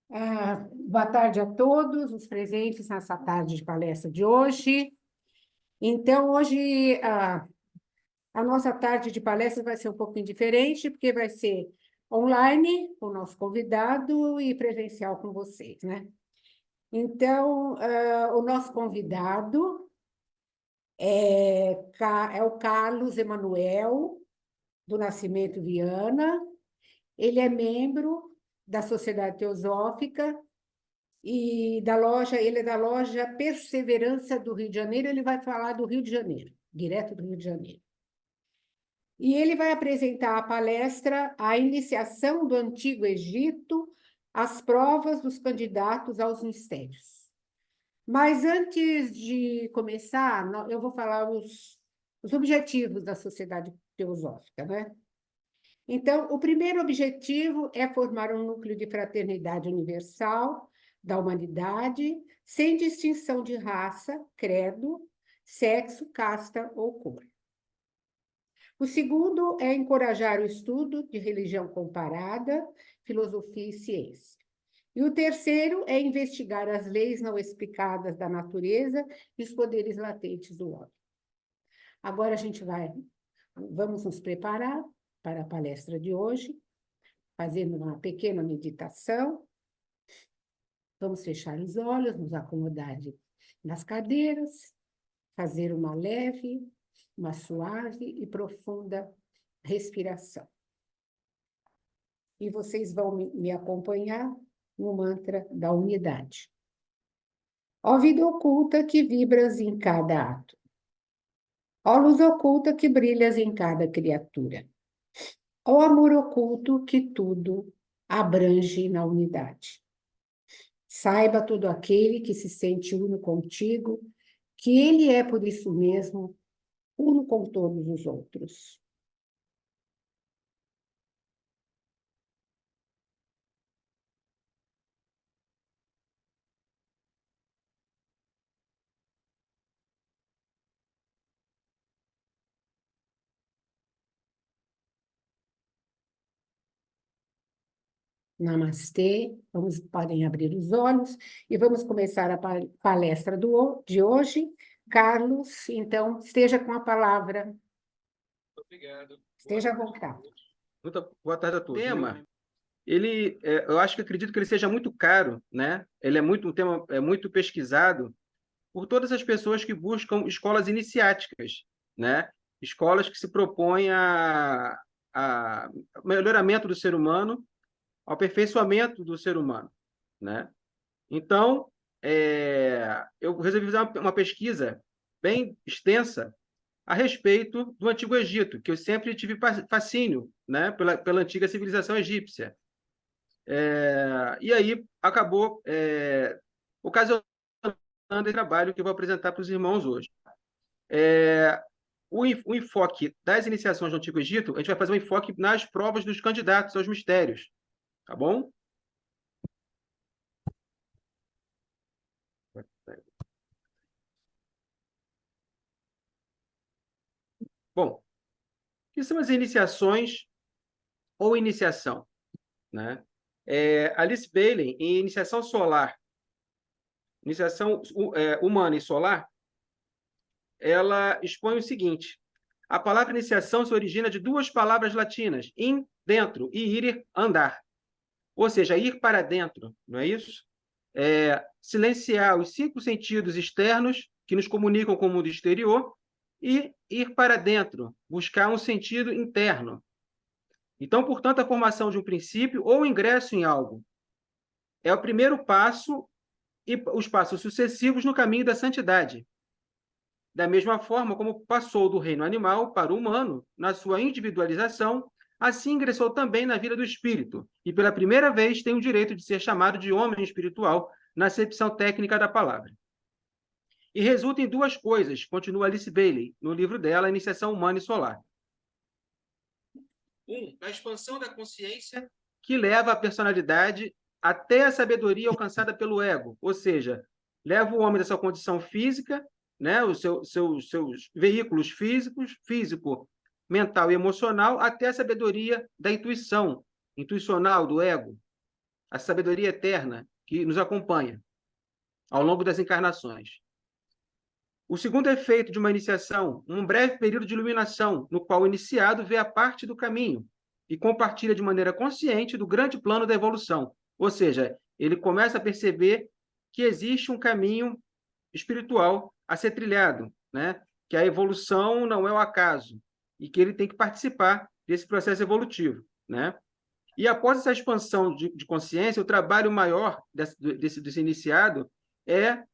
Boa tarde a todos os presentes nessa tarde de palestra de hoje. Então, hoje a nossa tarde de palestra vai ser um pouquinho diferente, porque vai ser online com o nosso convidado e presencial com vocês, né? Então, o nosso convidado é o Carlos Emanuel, do Nascimento Viana. Ele é membro da Sociedade Teosófica e ele é da loja Perseverança do Rio de Janeiro, ele vai falar do Rio de Janeiro, direto do Rio de Janeiro. E ele vai apresentar a palestra A Iniciação do Antigo Egito, as provas dos candidatos aos mistérios. Mas antes de começar, eu vou falar os objetivos da Sociedade Teosófica, né? Então, o primeiro objetivo é formar um núcleo de fraternidade universal da humanidade, sem distinção de raça, credo, sexo, casta ou cor. O segundo é encorajar o estudo de religião comparada, filosofia e ciência. E o terceiro é investigar as leis não explicadas da natureza e os poderes latentes do homem. Agora vamos nos preparar para a palestra de hoje, fazendo uma pequena meditação. Vamos fechar os olhos, nos acomodar nas cadeiras, fazer uma leve, uma suave e profunda respiração. E vocês vão me acompanhar no mantra da unidade. Ó vida oculta que vibras em cada ato. Ó luz oculta que brilhas em cada criatura. Ó amor oculto que tudo abrange na unidade. Saiba todo aquele que se sente uno contigo, que ele é por isso mesmo uno com todos os outros. Namastê, podem abrir os olhos e vamos começar a palestra de hoje. Carlos, então, esteja com a palavra. Obrigado. Esteja à vontade. Muito boa tarde a todos. O tema, eu acredito que ele seja muito caro, né? Ele é um tema muito pesquisado por todas as pessoas que buscam escolas iniciáticas, né? Escolas que se propõem a melhoramento do ser humano, ao aperfeiçoamento do ser humano, né? Então, eu resolvi fazer uma pesquisa bem extensa a respeito do Antigo Egito, que eu sempre tive fascínio, né, pela antiga civilização egípcia. E aí acabou ocasionando esse trabalho que eu vou apresentar para os irmãos hoje. O enfoque das iniciações do Antigo Egito, a gente vai fazer um enfoque nas provas dos candidatos aos mistérios, tá bom? Bom, o que são as iniciações ou iniciação, né? Alice Bailey, em Iniciação Solar, Iniciação Humana e Solar, ela expõe o seguinte: a palavra iniciação se origina de duas palavras latinas, in, dentro, e ir, andar. Ou seja, ir para dentro, não é isso? Silenciar os cinco sentidos externos que nos comunicam com o mundo exterior e ir para dentro, buscar um sentido interno. Então, portanto, a formação de um princípio ou ingresso em algo é o primeiro passo e os passos sucessivos no caminho da santidade. Da mesma forma como passou do reino animal para o humano, na sua individualização, assim ingressou também na vida do espírito, e pela primeira vez tem o direito de ser chamado de homem espiritual, na acepção técnica da palavra. E resulta em duas coisas, continua Alice Bailey, no livro dela, Iniciação Humana e Solar. A expansão da consciência que leva a personalidade até a sabedoria alcançada pelo ego, ou seja, leva o homem dessa condição física, né, os seus veículos físicos, físico, mental e emocional, até a sabedoria da intuição, intuicional do ego, a sabedoria eterna que nos acompanha ao longo das encarnações. O segundo efeito de uma iniciação, um breve período de iluminação, no qual o iniciado vê a parte do caminho e compartilha de maneira consciente do grande plano da evolução. Ou seja, ele começa a perceber que existe um caminho espiritual a ser trilhado, né? Que a evolução não é o acaso e que ele tem que participar desse processo evolutivo, né? E após essa expansão de consciência, o trabalho maior desse iniciado é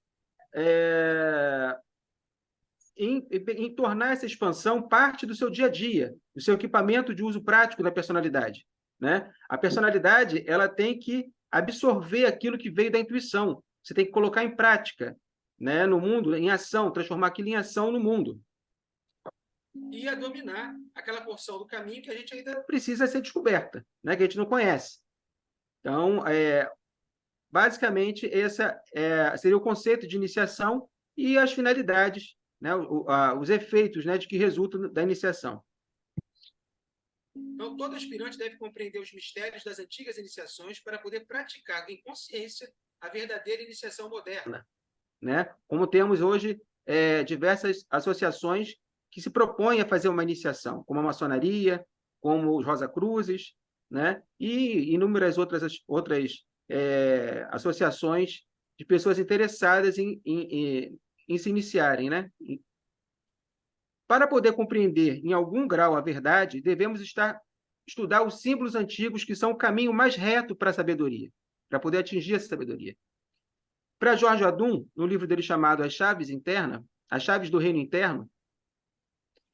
em tornar essa expansão parte do seu dia a dia, do seu equipamento de uso prático da personalidade, né? A personalidade, ela tem que absorver aquilo que veio da intuição. Você tem que colocar em prática, né, no mundo, em ação, transformar aquilo em ação no mundo. E a dominar aquela porção do caminho que a gente ainda precisa ser descoberta, né, que a gente não conhece. Então, basicamente, esse seria o conceito de iniciação e as finalidades, né, os efeitos, né, de que resultam da iniciação. Então, todo aspirante deve compreender os mistérios das antigas iniciações para poder praticar em consciência a verdadeira iniciação moderna, né? Como temos hoje diversas associações que se propõem a fazer uma iniciação, como a maçonaria, como os Rosa Cruzes, né? E inúmeras outras associações de pessoas interessadas em se iniciarem, né? Para poder compreender em algum grau a verdade, devemos estudar os símbolos antigos que são o caminho mais reto para a sabedoria, para poder atingir essa sabedoria. Para Jorge Adum, no livro dele chamado As Chaves do Reino Interno,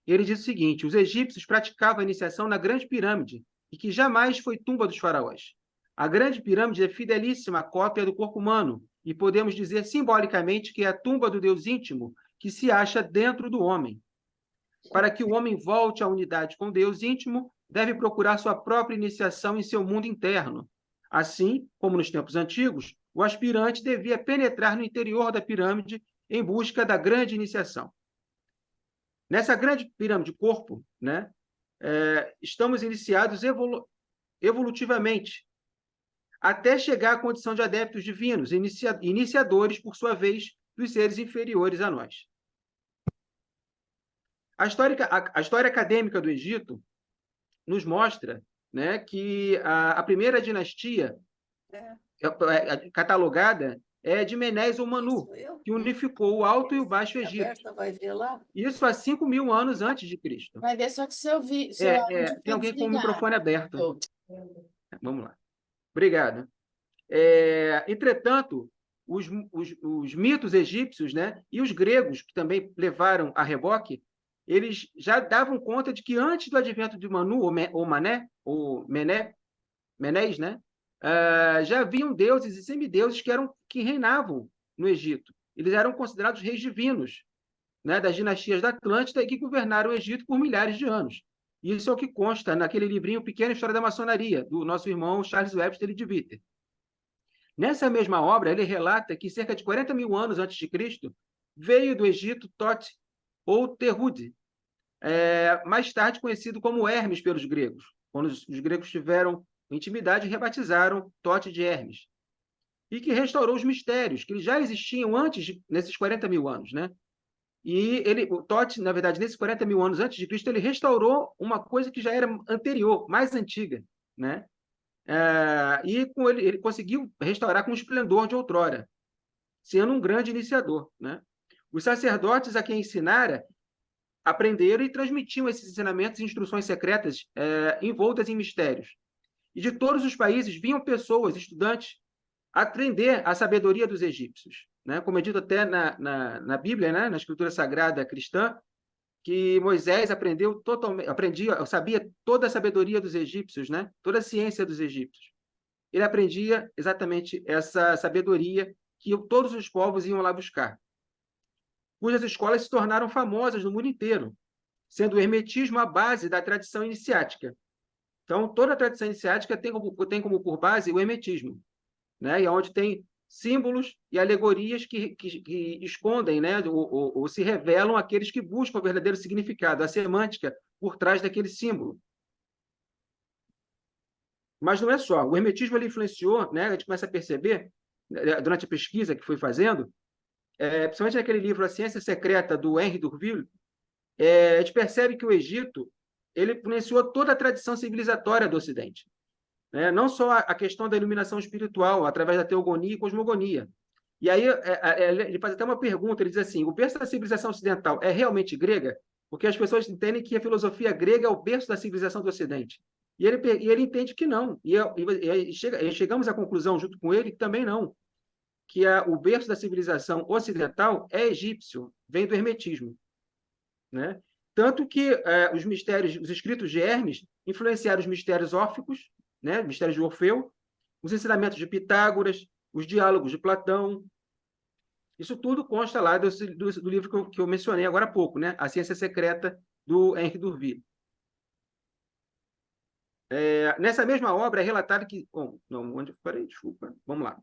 ele diz o seguinte: os egípcios praticavam a iniciação na Grande Pirâmide, e que jamais foi tumba dos faraós. A Grande Pirâmide é fidelíssima cópia do corpo humano, e podemos dizer simbolicamente que é a tumba do Deus íntimo que se acha dentro do homem. Para que o homem volte à unidade com Deus íntimo, deve procurar sua própria iniciação em seu mundo interno. Assim, como nos tempos antigos, o aspirante devia penetrar no interior da pirâmide em busca da grande iniciação. Nessa grande pirâmide corpo, né, estamos iniciados evolutivamente, até chegar à condição de adeptos divinos, iniciadores, por sua vez, dos seres inferiores a nós. A história acadêmica do Egito nos mostra, né, que a primeira dinastia catalogada é de Menes ou Manu, que unificou o Alto e o Baixo Egito. Vai ver lá? Isso há 5.000 anos antes de Cristo. Vai ver só que seu áudio Tem alguém com o microfone aberto. Vamos lá. Obrigado. Entretanto, os mitos egípcios, né, e os gregos, que também levaram a reboque, eles já davam conta de que antes do advento de Manu, ou Menes, né, já haviam deuses e semideuses que reinavam no Egito. Eles eram considerados reis divinos, né, das dinastias da Atlântida e que governaram o Egito por milhares de anos. Isso é o que consta naquele livrinho Pequena História da Maçonaria, do nosso irmão Charles Webster de Witter. Nessa mesma obra, ele relata que cerca de 40.000 anos antes de Cristo, veio do Egito Tote, ou Terhud, mais tarde conhecido como Hermes pelos gregos. Quando os gregos tiveram intimidade, rebatizaram Tote de Hermes. E que restaurou os mistérios, que já existiam nesses 40.000 anos, né? E o Tote, na verdade, nesses 40.000 anos antes de Cristo, ele restaurou uma coisa que já era anterior, mais antiga, né? E ele conseguiu restaurar com o esplendor de outrora, sendo um grande iniciador, né? Os sacerdotes a quem ensinara aprenderam e transmitiam esses ensinamentos e instruções secretas envoltas em mistérios. E de todos os países vinham pessoas, estudantes, a aprender a sabedoria dos egípcios, né? Como é dito até na Bíblia, né? Na Escritura Sagrada cristã, que Moisés sabia toda a sabedoria dos egípcios, né? Toda a ciência dos egípcios. Ele aprendia exatamente essa sabedoria que todos os povos iam lá buscar, cujas escolas se tornaram famosas no mundo inteiro, sendo o hermetismo a base da tradição iniciática. Então, toda a tradição iniciática tem como por base o hermetismo, né? E onde tem símbolos e alegorias que escondem, né, ou se revelam aqueles que buscam o verdadeiro significado, a semântica por trás daquele símbolo. Mas não é só. O hermetismo ele influenciou, né? A gente começa a perceber, durante a pesquisa que fui fazendo, principalmente naquele livro A Ciência Secreta, do Henry Durville, a gente percebe que o Egito ele influenciou toda a tradição civilizatória do Ocidente, né? Não só a questão da iluminação espiritual, através da teogonia e cosmogonia. E aí ele faz até uma pergunta, ele diz assim, o berço da civilização ocidental é realmente grega? Porque as pessoas entendem que a filosofia grega é o berço da civilização do Ocidente. E ele entende que não. E chegamos à conclusão, junto com ele, que também não. Que o berço da civilização ocidental é egípcio, vem do hermetismo, né? Tanto que os escritos de Hermes influenciaram os mistérios órficos, né? Mistérios de Orfeu, os ensinamentos de Pitágoras, os diálogos de Platão. Isso tudo consta lá do livro que eu mencionei agora há pouco, né? A Ciência Secreta, do Henri Durville. Nessa mesma obra é relatado que... Bom, não, onde eu parei? Desculpa. Vamos lá.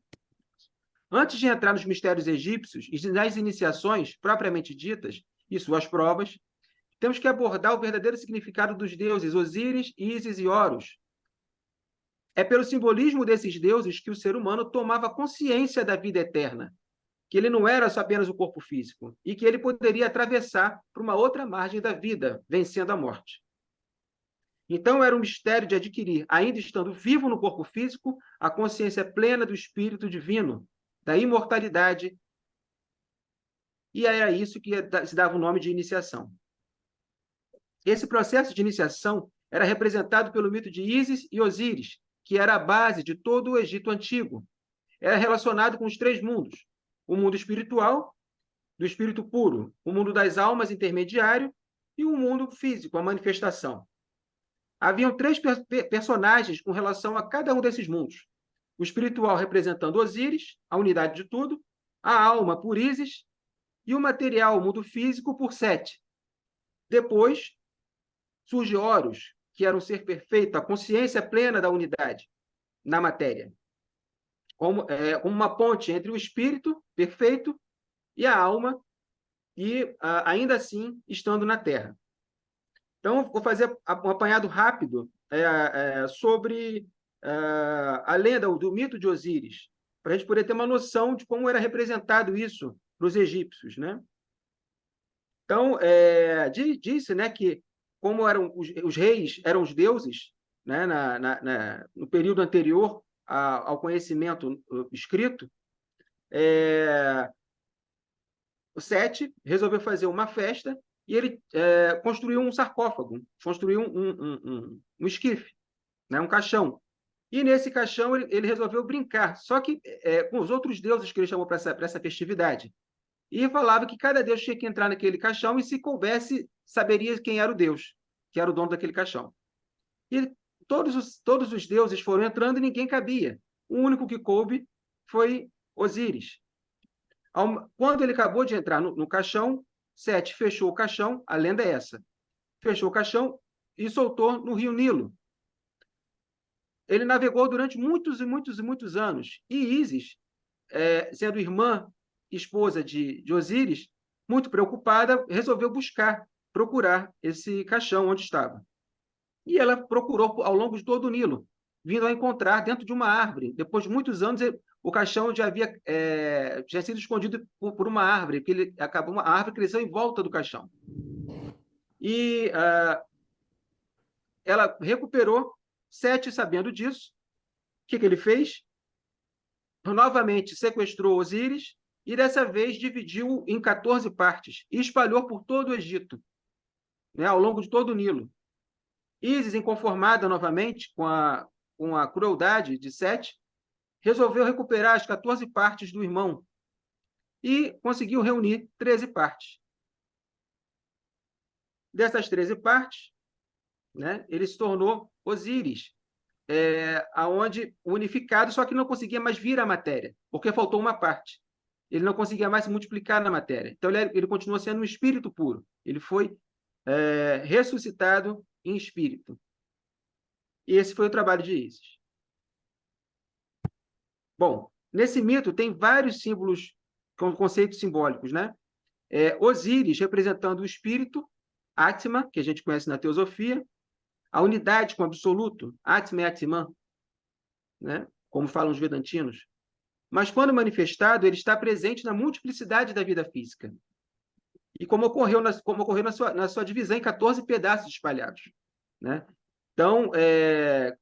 Antes de entrar nos mistérios egípcios e nas iniciações propriamente ditas e suas provas, temos que abordar o verdadeiro significado dos deuses Osíris, Ísis e Horus. É pelo simbolismo desses deuses que o ser humano tomava consciência da vida eterna, que ele não era só apenas o corpo físico, e que ele poderia atravessar para uma outra margem da vida, vencendo a morte. Então, era um mistério de adquirir, ainda estando vivo no corpo físico, a consciência plena do Espírito Divino, da imortalidade, e era isso que se dava o nome de iniciação. Esse processo de iniciação era representado pelo mito de Ísis e Osíris, que era a base de todo o Egito antigo. Era relacionado com os três mundos: o mundo espiritual, do espírito puro, o mundo das almas intermediário e o mundo físico, a manifestação. Haviam três personagens com relação a cada um desses mundos. O espiritual representando Osíris, a unidade de tudo, a alma por Ísis e o material, o mundo físico, por Sete. Depois surge Horus, que era um ser perfeito, a consciência plena da unidade na matéria, como uma ponte entre o espírito perfeito e a alma, e ainda assim estando na Terra. Então, vou fazer um apanhado rápido sobre a lenda do mito de Osíris, para a gente poder ter uma noção de como era representado isso para os egípcios, né? Então, disse, né, que como eram os reis eram os deuses, né, no período anterior ao conhecimento escrito, o Sete resolveu fazer uma festa e ele construiu um sarcófago, construiu um esquife, né, um caixão. E nesse caixão ele resolveu brincar, só que com os outros deuses que ele chamou para essa festividade. E falava que cada deus tinha que entrar naquele caixão e, se coubesse, saberia quem era o deus, que era o dono daquele caixão. E todos os deuses foram entrando e ninguém cabia. O único que coube foi Osíris. Quando ele acabou de entrar no caixão, Sete fechou o caixão, a lenda é essa, fechou o caixão e soltou no rio Nilo. Ele navegou durante muitos e muitos e muitos anos. E Ísis, sendo irmã, esposa de Osíris, muito preocupada, resolveu procurar esse caixão onde estava. E ela procurou ao longo de todo o Nilo, vindo a encontrar dentro de uma árvore. Depois de muitos anos, o caixão já tinha sido escondido por uma árvore, porque a árvore cresceu em volta do caixão. E ela recuperou. Sete, sabendo disso, o que ele fez? Novamente sequestrou Osíris e, dessa vez, dividiu em 14 partes e espalhou por todo o Egito, né, ao longo de todo o Nilo. Ísis, inconformada novamente com a crueldade de Sete, resolveu recuperar as 14 partes do irmão e conseguiu reunir 13 partes. Dessas 13 partes, né, ele se tornou Osíris, aonde unificado, só que não conseguia mais vir à matéria, porque faltou uma parte. Ele não conseguia mais se multiplicar na matéria. Então, ele continua sendo um espírito puro. Ele foi ressuscitado em espírito. E esse foi o trabalho de Ísis. Bom, nesse mito tem vários símbolos, conceitos simbólicos, né? Osíris representando o espírito, Atma, que a gente conhece na teosofia, a unidade com o absoluto, Atma e Atman, né? Como falam os vedantinos. Mas, quando manifestado, ele está presente na multiplicidade da vida física. E como ocorreu na sua divisão em 14 pedaços espalhados, né? Então,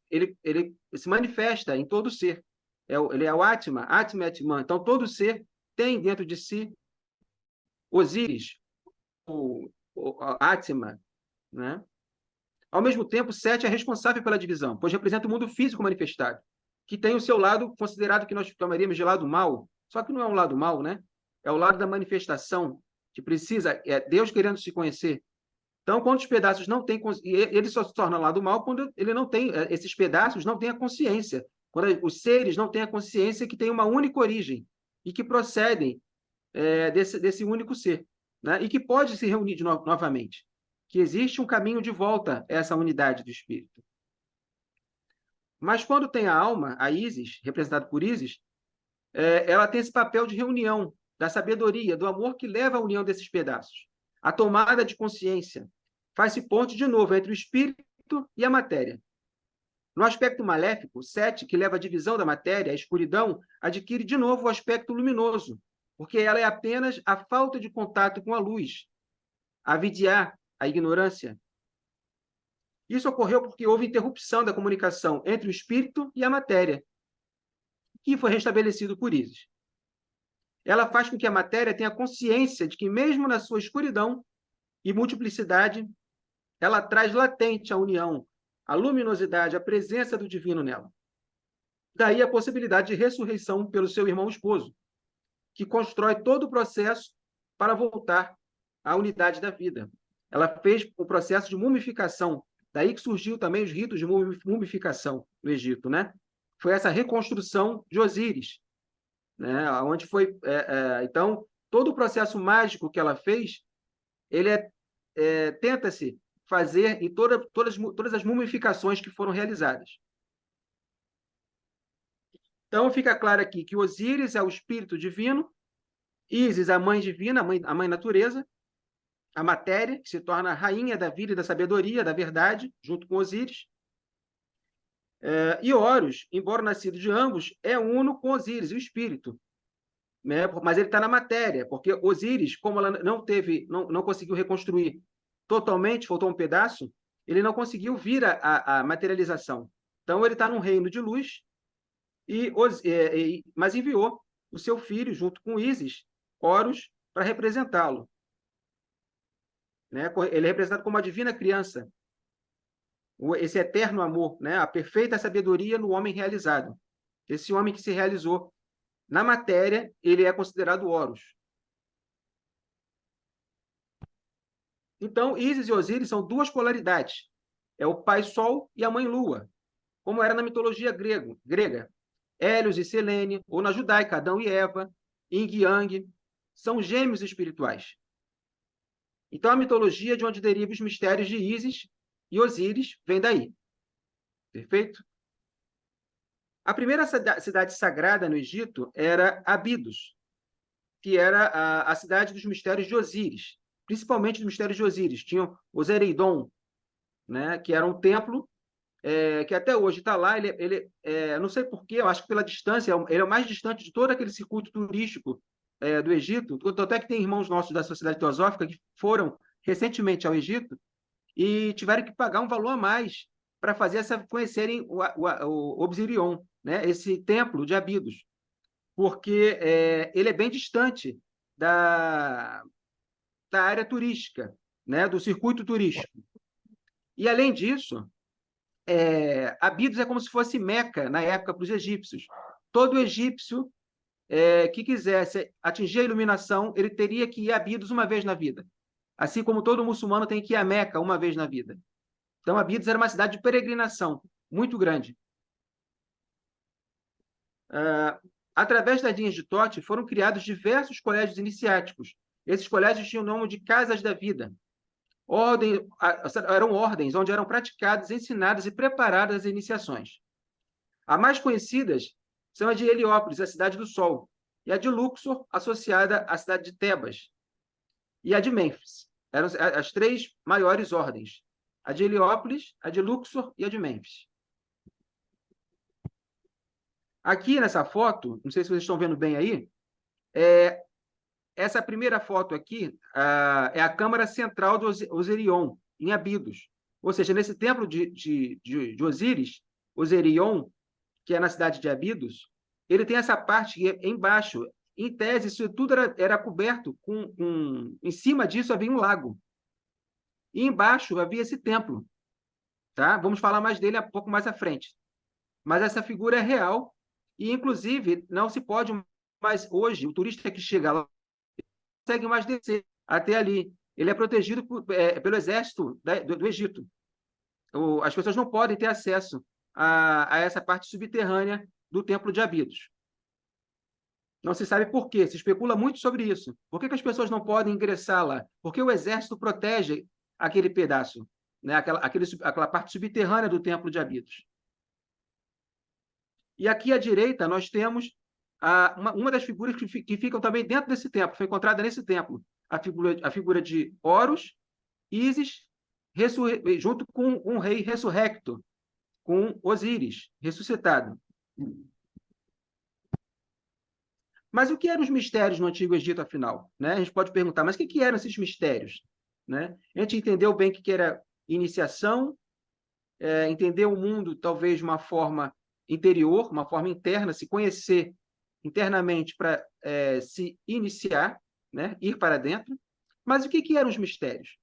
ele se manifesta em todo ser. Ele é o Atma, Atma Atman. Então, todo ser tem dentro de si Osíris, o Atma, né? Ao mesmo tempo, Sete é responsável pela divisão, pois representa o mundo físico manifestado, que tem o seu lado considerado que nós chamaríamos de lado mal, só que não é um lado mal, né? É o lado da manifestação, que precisa, é Deus querendo se conhecer. Então, quando os pedaços não têm, ele só se torna lado mal quando ele não tem, esses pedaços não têm a consciência, quando os seres não têm a consciência que tem uma única origem e que procedem desse único ser, né? E que pode se reunir novamente, que existe um caminho de volta a essa unidade do espírito. Mas quando tem a alma, a Ísis, representada por Ísis, ela tem esse papel de reunião, da sabedoria, do amor que leva à união desses pedaços. A tomada de consciência faz-se ponte de novo entre o espírito e a matéria. No aspecto maléfico, o Sete, que leva à divisão da matéria, a escuridão, adquire de novo o aspecto luminoso, porque ela é apenas a falta de contato com a luz, a vidya, a ignorância. Isso ocorreu porque houve interrupção da comunicação entre o espírito e a matéria, que foi restabelecido por Ísis. Ela faz com que a matéria tenha consciência de que, mesmo na sua escuridão e multiplicidade, ela traz latente a união, a luminosidade, a presença do divino nela. Daí a possibilidade de ressurreição pelo seu irmão esposo, que constrói todo o processo para voltar à unidade da vida. Ela fez o processo de mumificação, daí que surgiu também os ritos de mumificação no Egito, né? Foi essa reconstrução de Osíris, né? Onde foi, então, todo o processo mágico que ela fez, ele tenta-se fazer em todas as mumificações que foram realizadas. Então, fica claro aqui que Osíris é o espírito divino, Ísis, a mãe divina, a mãe natureza, a matéria, que se torna a rainha da vida e da sabedoria, da verdade, junto com Osíris. E Horus, embora nascido de ambos, é uno com Osíris, o espírito, né? Mas ele está na matéria, porque Osíris, como ela não conseguiu reconstruir totalmente, faltou um pedaço, ele não conseguiu vir a materialização. Então, ele está num reino de luz, mas enviou o seu filho, junto com Ísis, Horus, para representá-lo. Né? Ele é representado como a divina criança, esse eterno amor, né? A perfeita sabedoria no homem realizado. Esse homem que se realizou na matéria, ele é considerado Horus. Então, Ísis e Osíris são duas polaridades. É o pai Sol e a mãe Lua, como era na mitologia grega. Hélios e Selene, ou na judaica, Adão e Eva, Yin e Yang, são gêmeos espirituais. Então, a mitologia de onde derivam os mistérios de Ísis e Osíris vem daí. Perfeito? A primeira cidade sagrada no Egito era Abidos, que era a cidade dos mistérios de Osíris, principalmente dos mistérios de Osíris. Tinham Osereidon, né, que era um templo que até hoje está lá. Não sei porquê, eu acho que pela distância, ele é o mais distante de todo aquele circuito turístico do Egito. Tanto é que tem irmãos nossos da Sociedade Teosófica que foram recentemente ao Egito e tiveram que pagar um valor a mais para conhecerem o Obsirion, né, esse templo de Abidos, porque ele é bem distante da área turística, né, do circuito turístico. E, além disso, Abidos é como se fosse Meca na época para os egípcios. Todo egípcio que quisesse atingir a iluminação, ele teria que ir a Abidos uma vez na vida. Assim como todo muçulmano tem que ir a Meca uma vez na vida. Então, Abidos era uma cidade de peregrinação muito grande. Através das linhas de Tote, foram criados diversos colégios iniciáticos. Esses colégios tinham o nome de Casas da Vida. Eram ordens onde eram praticadas, ensinadas e preparadas as iniciações. As mais conhecidas são a de Heliópolis, a cidade do Sol, e a de Luxor, associada à cidade de Tebas, e a de Mênfis. Eram as três maiores ordens: a de Heliópolis, a de Luxor e a de Mênfis. Aqui nessa foto, não sei se vocês estão vendo bem aí, essa primeira foto aqui é a câmara central do Osirion, em Abidos. Ou seja, nesse templo de Osíris, Osirion, que é na cidade de Abidos, ele tem essa parte que é embaixo. Em tese, isso tudo era coberto em cima disso havia um lago. E embaixo havia esse templo. Tá? Vamos falar mais dele um pouco mais à frente. Mas essa figura é real e, inclusive, não se pode mais hoje, o turista que chega lá não consegue mais descer até ali. Ele é protegido pelo exército do Egito. As pessoas não podem ter acesso a essa parte subterrânea do Templo de Abidos. Não se sabe por quê, se especula muito sobre isso. Por que as pessoas não podem ingressar lá? Porque o exército protege aquele pedaço, né? aquela parte subterrânea do Templo de Abidos. E aqui à direita nós temos uma das figuras que ficam também dentro desse templo, foi encontrada nesse templo, a figura de Horus, Ísis, junto com um rei ressurrecto, com Osíris, ressuscitado. Mas o que eram os mistérios no Antigo Egito, afinal? Né? A gente pode perguntar, mas o que eram esses mistérios? Né? A gente entendeu bem o que era iniciação, entender o mundo talvez de uma forma interior, uma forma interna, se conhecer internamente para se iniciar, né? Ir para dentro. Mas o que eram os mistérios?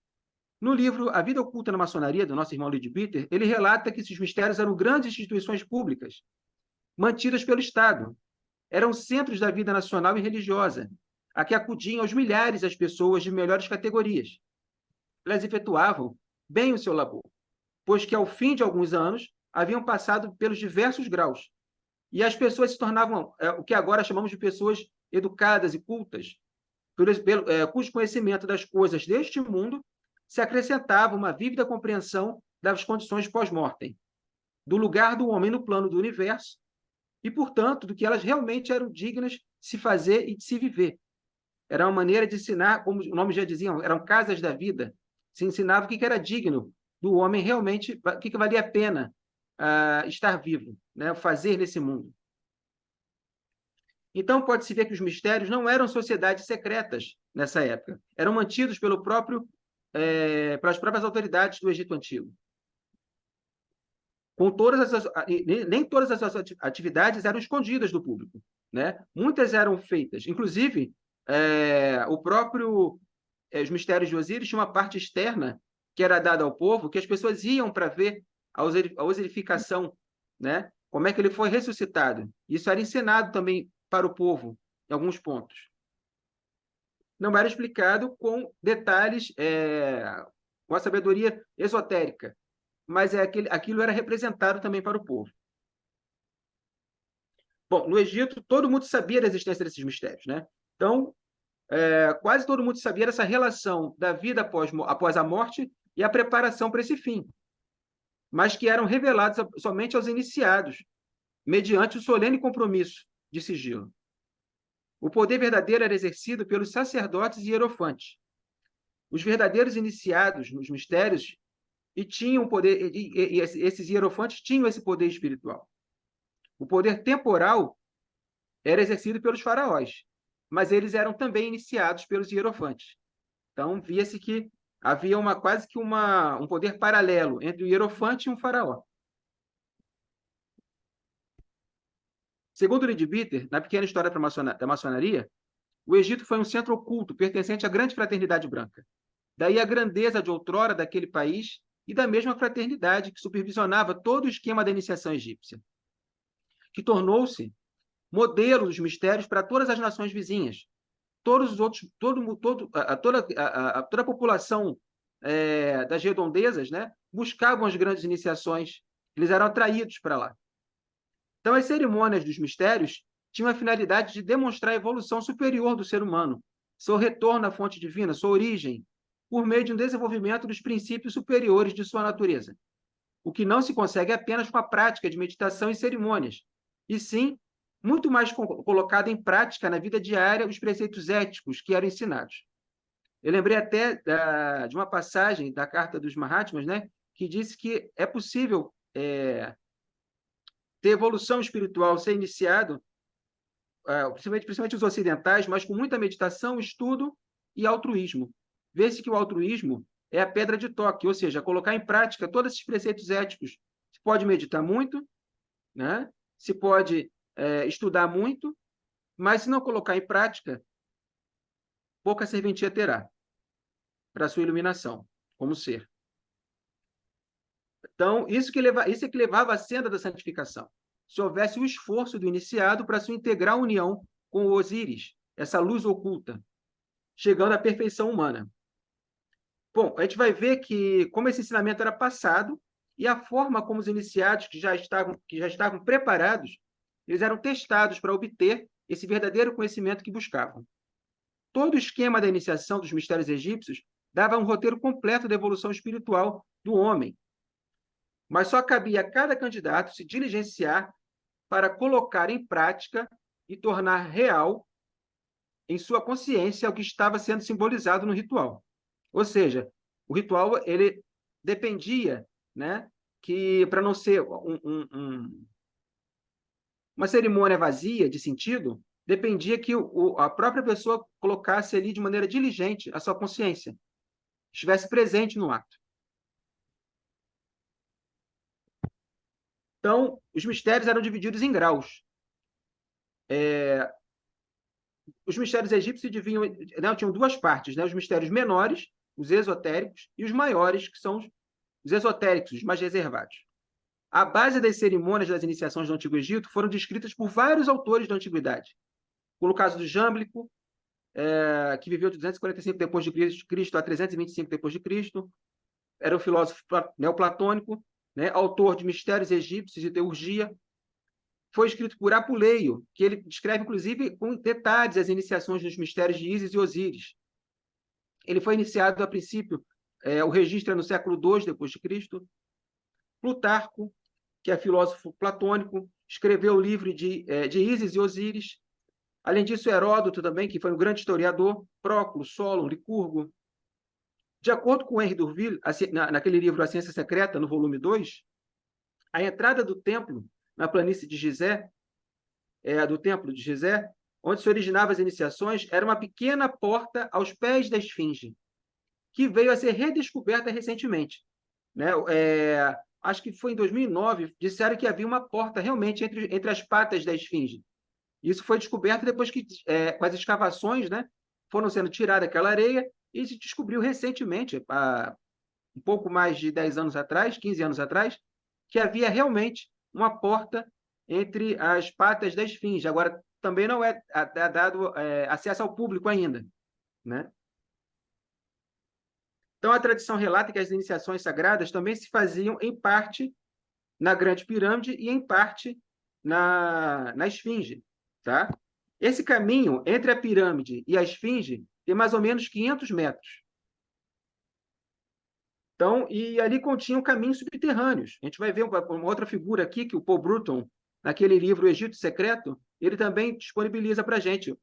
No livro A Vida Oculta na Maçonaria, do nosso irmão Leadbeater, ele relata que esses mistérios eram grandes instituições públicas, mantidas pelo Estado. Eram centros da vida nacional e religiosa, a que acudiam aos milhares as pessoas de melhores categorias. Elas efetuavam bem o seu labor, pois que, ao fim de alguns anos, haviam passado pelos diversos graus. E as pessoas se tornavam o que agora chamamos de pessoas educadas e cultas, cujo conhecimento das coisas deste mundo se acrescentava uma vívida compreensão das condições pós-mortem, do lugar do homem no plano do universo e, portanto, do que elas realmente eram dignas de se fazer e de se viver. Era uma maneira de ensinar, como o nome já dizia, eram casas da vida. Se ensinava o que era digno do homem realmente, o que valia a pena estar vivo, né? Fazer nesse mundo. Então, pode-se ver que os mistérios não eram sociedades secretas nessa época. Eram mantidos pelas próprias autoridades do Egito Antigo. Nem todas as atividades eram escondidas do público, né? Muitas eram feitas. Inclusive, os mistérios de Osíris tinham uma parte externa que era dada ao povo, que as pessoas iam para ver a osirificação, né? Como é que ele foi ressuscitado. Isso era ensinado também para o povo, em alguns pontos. Não era explicado com detalhes, com a sabedoria esotérica, mas aquilo era representado também para o povo. Bom, no Egito, todo mundo sabia da existência desses mistérios, né? Então, quase todo mundo sabia dessa relação da vida após a morte e a preparação para esse fim, mas que eram revelados somente aos iniciados, mediante o solene compromisso de sigilo. O poder verdadeiro era exercido pelos sacerdotes e hierofantes. Os verdadeiros iniciados nos mistérios tinham poder, e esses hierofantes tinham esse poder espiritual. O poder temporal era exercido pelos faraós, mas eles eram também iniciados pelos hierofantes. Então, via-se que havia quase que um poder paralelo entre o hierofante e um faraó. Segundo Leadbeater, na pequena história da maçonaria, o Egito foi um centro oculto pertencente à grande fraternidade branca. Daí a grandeza de outrora daquele país e da mesma fraternidade que supervisionava todo o esquema da iniciação egípcia, que tornou-se modelo dos mistérios para todas as nações vizinhas. Todos os outros, toda a população das redondezas, né, buscavam as grandes iniciações, eles eram atraídos para lá. Então, as cerimônias dos mistérios tinham a finalidade de demonstrar a evolução superior do ser humano, seu retorno à fonte divina, sua origem, por meio de um desenvolvimento dos princípios superiores de sua natureza. O que não se consegue apenas com a prática de meditação e cerimônias, e sim, muito mais colocado em prática na vida diária os preceitos éticos que eram ensinados. Eu lembrei até de uma passagem da Carta dos Mahatmas, né, que disse que é possível ter evolução espiritual, ser iniciado, principalmente os ocidentais, mas com muita meditação, estudo e altruísmo. Vê-se que o altruísmo é a pedra de toque, ou seja, colocar em prática todos esses preceitos éticos. Se pode meditar muito, né? Se pode estudar muito, mas se não colocar em prática, pouca serventia terá para a sua iluminação como ser. Então, isso é que levava à senda da santificação. Se houvesse o esforço do iniciado para sua integral união com o Osíris, essa luz oculta, chegando à perfeição humana. Bom, a gente vai ver que como esse ensinamento era passado e a forma como os iniciados que já estavam preparados, eles eram testados para obter esse verdadeiro conhecimento que buscavam. Todo o esquema da iniciação dos mistérios egípcios dava um roteiro completo da evolução espiritual do homem, mas só cabia a cada candidato se diligenciar para colocar em prática e tornar real em sua consciência o que estava sendo simbolizado no ritual. Ou seja, o ritual ele dependia, né, que para não ser uma cerimônia vazia de sentido, dependia que a própria pessoa colocasse ali de maneira diligente a sua consciência, estivesse presente no ato. Então, os mistérios eram divididos em graus. Os mistérios egípcios se dividiam, né, tinham duas partes, né, os mistérios menores, os esotéricos, e os maiores, que são os esotéricos, os mais reservados. A base das cerimônias das iniciações do Antigo Egito foram descritas por vários autores da Antiguidade. Como o caso do Jâmblico, que viveu de 245 depois de Cristo a 325 depois de Cristo, era um filósofo neoplatônico, né, autor de Mistérios Egípcios e Teurgia. Foi escrito por Apuleio, que ele descreve, inclusive, com detalhes as iniciações dos mistérios de Ísis e Osíris. Ele foi iniciado, a princípio, o registro é no século II depois de Cristo. Plutarco, que é filósofo platônico, escreveu o livro de Ísis e Osíris. Além disso, Heródoto também, que foi um grande historiador, Próculo, Solon, Licurgo. De acordo com Henri Durville, naquele livro A Ciência Secreta, no volume 2, a entrada do templo na planície de Gizé, do templo de Gizé, onde se originavam as iniciações, era uma pequena porta aos pés da esfinge, que veio a ser redescoberta recentemente. Né? Acho que foi em 2009, disseram que havia uma porta realmente entre as patas da esfinge. Isso foi descoberto depois que, com as escavações, né, foram sendo tirada aquela areia e se descobriu recentemente, há um pouco mais de 10 anos atrás, 15 anos atrás, que havia realmente uma porta entre as patas da esfinge. Agora, também não é dado acesso ao público ainda, né? Então, a tradição relata que as iniciações sagradas também se faziam, em parte, na Grande Pirâmide e, em parte, na Esfinge. Tá? Esse caminho entre a pirâmide e a Esfinge tem mais ou menos 500 metros. Então, e ali continham caminhos subterrâneos. A gente vai ver uma outra figura aqui, que o Paul Bruton, naquele livro O Egito Secreto, ele também disponibiliza para a gente o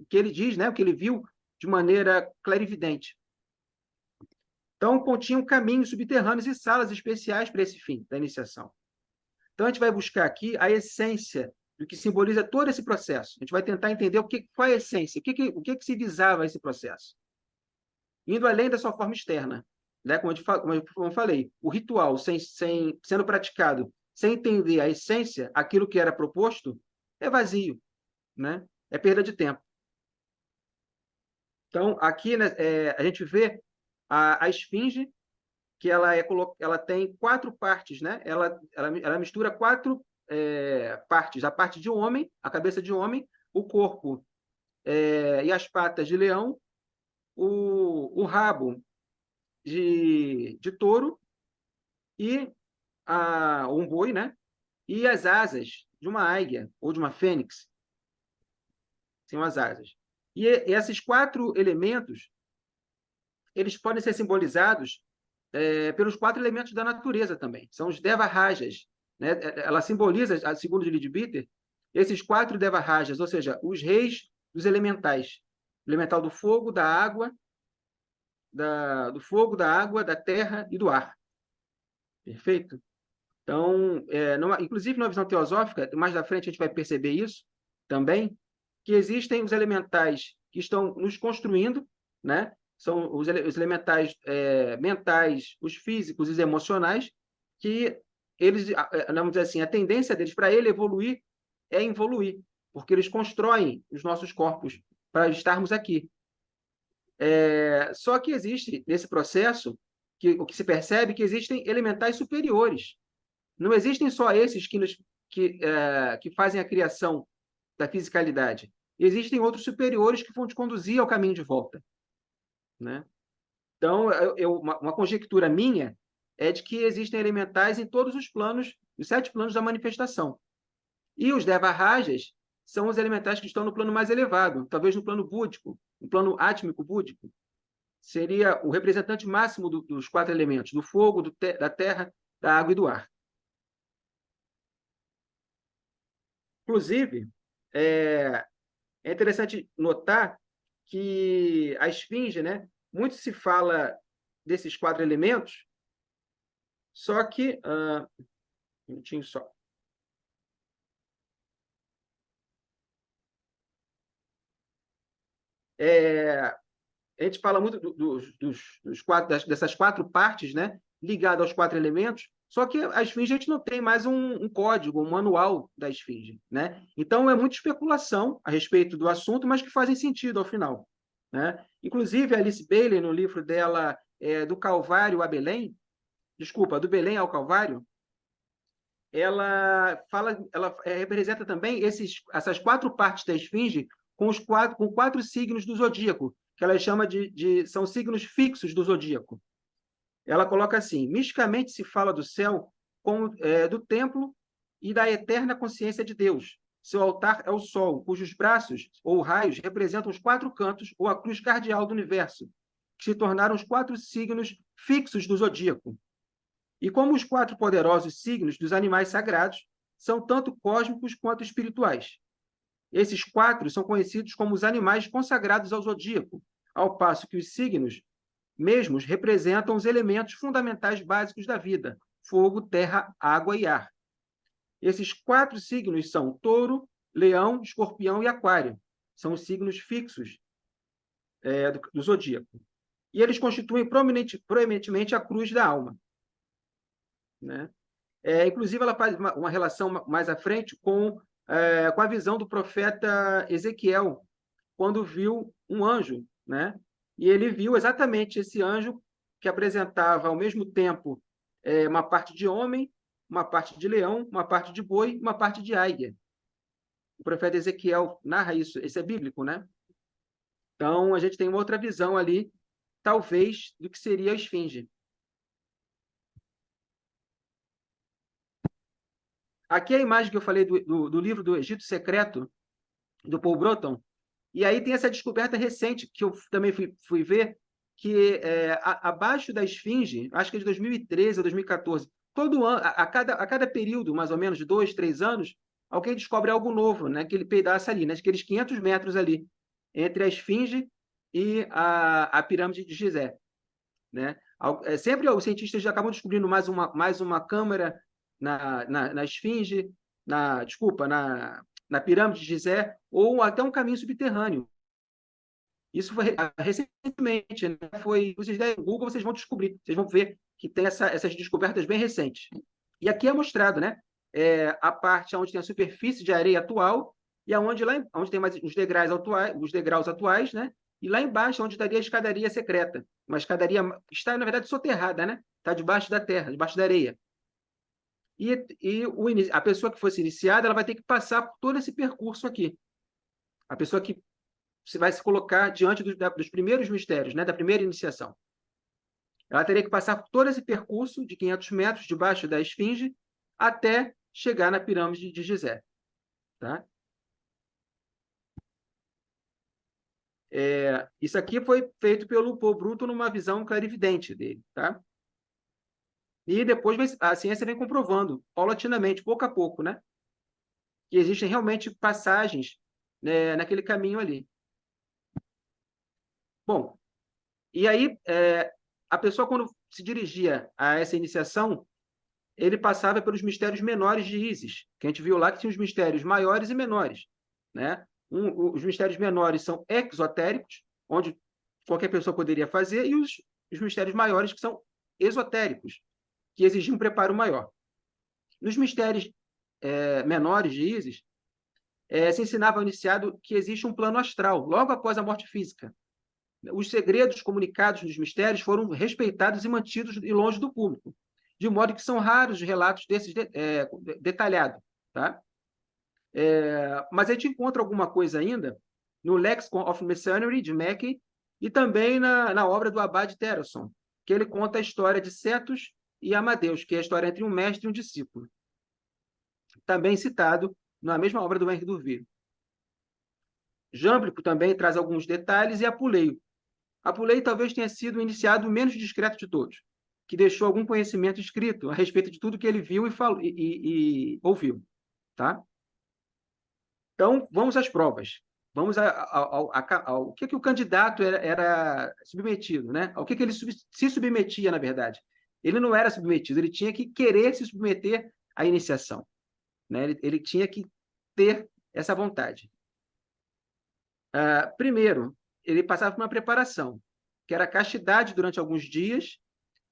que ele diz, né, o que ele viu de maneira clarividente. Então, continham caminhos subterrâneos e salas especiais para esse fim da iniciação. Então, a gente vai buscar aqui a essência do que simboliza todo esse processo. A gente vai tentar entender qual é a essência, o que se visava a esse processo. Indo além da sua forma externa. Né? Como eu falei, o ritual sendo praticado sem entender a essência, aquilo que era proposto, é vazio, né? É perda de tempo. Então, aqui, né, a gente vê a esfinge, que ela tem 4 partes, né? Ela mistura 4 partes: a parte de homem, a cabeça de homem, o corpo e as patas de leão, o rabo de touro e um boi, né? E as asas de uma águia ou de uma fênix. São as asas. E esses 4 elementos, eles podem ser simbolizados pelos 4 elementos da natureza também. São os Deva-rajas. Né? Ela simboliza, segundo Lilith Bitter, esses 4 Deva-rajas, ou seja, os reis dos elementais. O elemental do fogo, da água, da terra e do ar. Perfeito? Então, inclusive na visão teosófica, mais da frente a gente vai perceber isso também, que existem os elementais que estão nos construindo, né? São os elementais mentais, os físicos e os emocionais, que eles, vamos dizer assim, a tendência deles para ele evoluir é evoluir, porque eles constroem os nossos corpos para estarmos aqui. Só que existe, nesse processo, o que se percebe que existem elementais superiores. Não existem só esses que fazem a criação da fisicalidade. Existem outros superiores que vão te conduzir ao caminho de volta, né? Então, uma conjectura minha é de que existem elementais em todos os planos, os 7 planos da manifestação. E os Deva-rajas são os elementais que estão no plano mais elevado, talvez no plano búdico, no plano átmico búdico. Seria o representante máximo dos 4 elementos, do fogo, da terra, da água e do ar. Inclusive, é interessante notar que a esfinge, né, muito se fala desses 4 elementos, só que... um minutinho só. A gente fala muito dessas 4 partes, né, ligadas aos 4 elementos, só que a esfinge a gente não tem mais um código, um manual da esfinge, né? Então é muita especulação a respeito do assunto, mas que fazem sentido ao final, né? Inclusive a Alice Bailey, no livro dela do Calvário a Belém, desculpa, do Belém ao Calvário, ela representa também essas 4 partes da esfinge com 4 signos do zodíaco, que ela chama são signos fixos do zodíaco. Ela coloca assim: misticamente se fala do céu como do templo e da eterna consciência de Deus. Seu altar é o sol, cujos braços ou raios representam os 4 cantos ou a cruz cardeal do universo, que se tornaram os 4 signos fixos do zodíaco. E como os 4 poderosos signos dos animais sagrados são tanto cósmicos quanto espirituais. Esses 4 são conhecidos como os animais consagrados ao zodíaco, ao passo que os signos mesmos representam os elementos fundamentais básicos da vida: fogo, terra, água e ar. Esses 4 signos são Touro, Leão, Escorpião e Aquário. São os signos fixos do zodíaco. E eles constituem proeminentemente a cruz da alma, né? Inclusive, ela faz uma relação mais à frente com a visão do profeta Ezequiel, quando viu um anjo, né? E ele viu exatamente esse anjo que apresentava, ao mesmo tempo, uma parte de homem, uma parte de leão, uma parte de boi, uma parte de águia. O profeta Ezequiel narra isso, isso é bíblico, né? Então, a gente tem uma outra visão ali, talvez, do que seria a esfinge. Aqui é a imagem que eu falei do livro do Egito Secreto, do Paul Broton, e aí tem essa descoberta recente, que eu também fui ver, que abaixo da esfinge, acho que é de 2013 ou 2014, todo ano, a cada período, mais ou menos, de 2, 3 anos, alguém descobre algo novo, né? Aquele pedaço ali, né? Aqueles 500 metros ali, entre a esfinge e a pirâmide de Gizé, né? Sempre os cientistas já acabam descobrindo mais uma câmara na esfinge, desculpa, na pirâmide de Gizé, ou até um caminho subterrâneo. Isso foi recentemente, né? Vocês derem no Google, vocês vão descobrir, vocês vão ver que tem essas descobertas bem recentes. E aqui é mostrado, né? A parte onde tem a superfície de areia atual e onde tem mais os degraus atuais, né? E lá embaixo, onde estaria a escadaria secreta. Uma escadaria está, na verdade, soterrada, né? Está debaixo da terra, debaixo da areia. A pessoa que fosse iniciada, ela vai ter que passar por todo esse percurso aqui. A pessoa que vai se colocar diante dos primeiros mistérios, né? Da primeira iniciação. Ela teria que passar por todo esse percurso de 500 metros debaixo da esfinge até chegar na pirâmide de Gizé. Tá? Isso aqui foi feito pelo Paul Bruto numa visão clarividente dele. Tá? E depois a ciência vem comprovando, paulatinamente, pouco a pouco, né? Que existem realmente passagens, né, naquele caminho ali. Bom, e aí a pessoa, quando se dirigia a essa iniciação, ele passava pelos mistérios menores de Ísis, que a gente viu lá que tinha os mistérios maiores e menores, né? Os mistérios menores são exotéricos, onde qualquer pessoa poderia fazer, e os mistérios maiores, que são esotéricos, que exigiam um preparo maior. Nos mistérios menores de Ísis, se ensinava ao iniciado que existe um plano astral, logo após a morte física. Os segredos comunicados nos mistérios foram respeitados e mantidos e longe do público, de modo que são raros os relatos desses detalhados. Tá? Mas a gente encontra alguma coisa ainda no Lexicon of Masonry, de Mackey, e também na obra do Abade Terrasson, que ele conta a história de Cetus e Amadeus, que é a história entre um mestre e um discípulo. Também citado na mesma obra do Henri Durville. Jâmblico também traz alguns detalhes, e Apuleio. Apuleio talvez tenha sido o iniciado menos discreto de todos, que deixou algum conhecimento escrito a respeito de tudo que ele viu e ouviu. Tá? Então, vamos às provas. Vamos ao que o candidato era submetido, né? Ao que ele se submetia, na verdade. Ele não era submetido, ele tinha que querer se submeter à iniciação. Né? Ele tinha que ter essa vontade. Primeiro, ele passava por uma preparação, que era castidade durante alguns dias,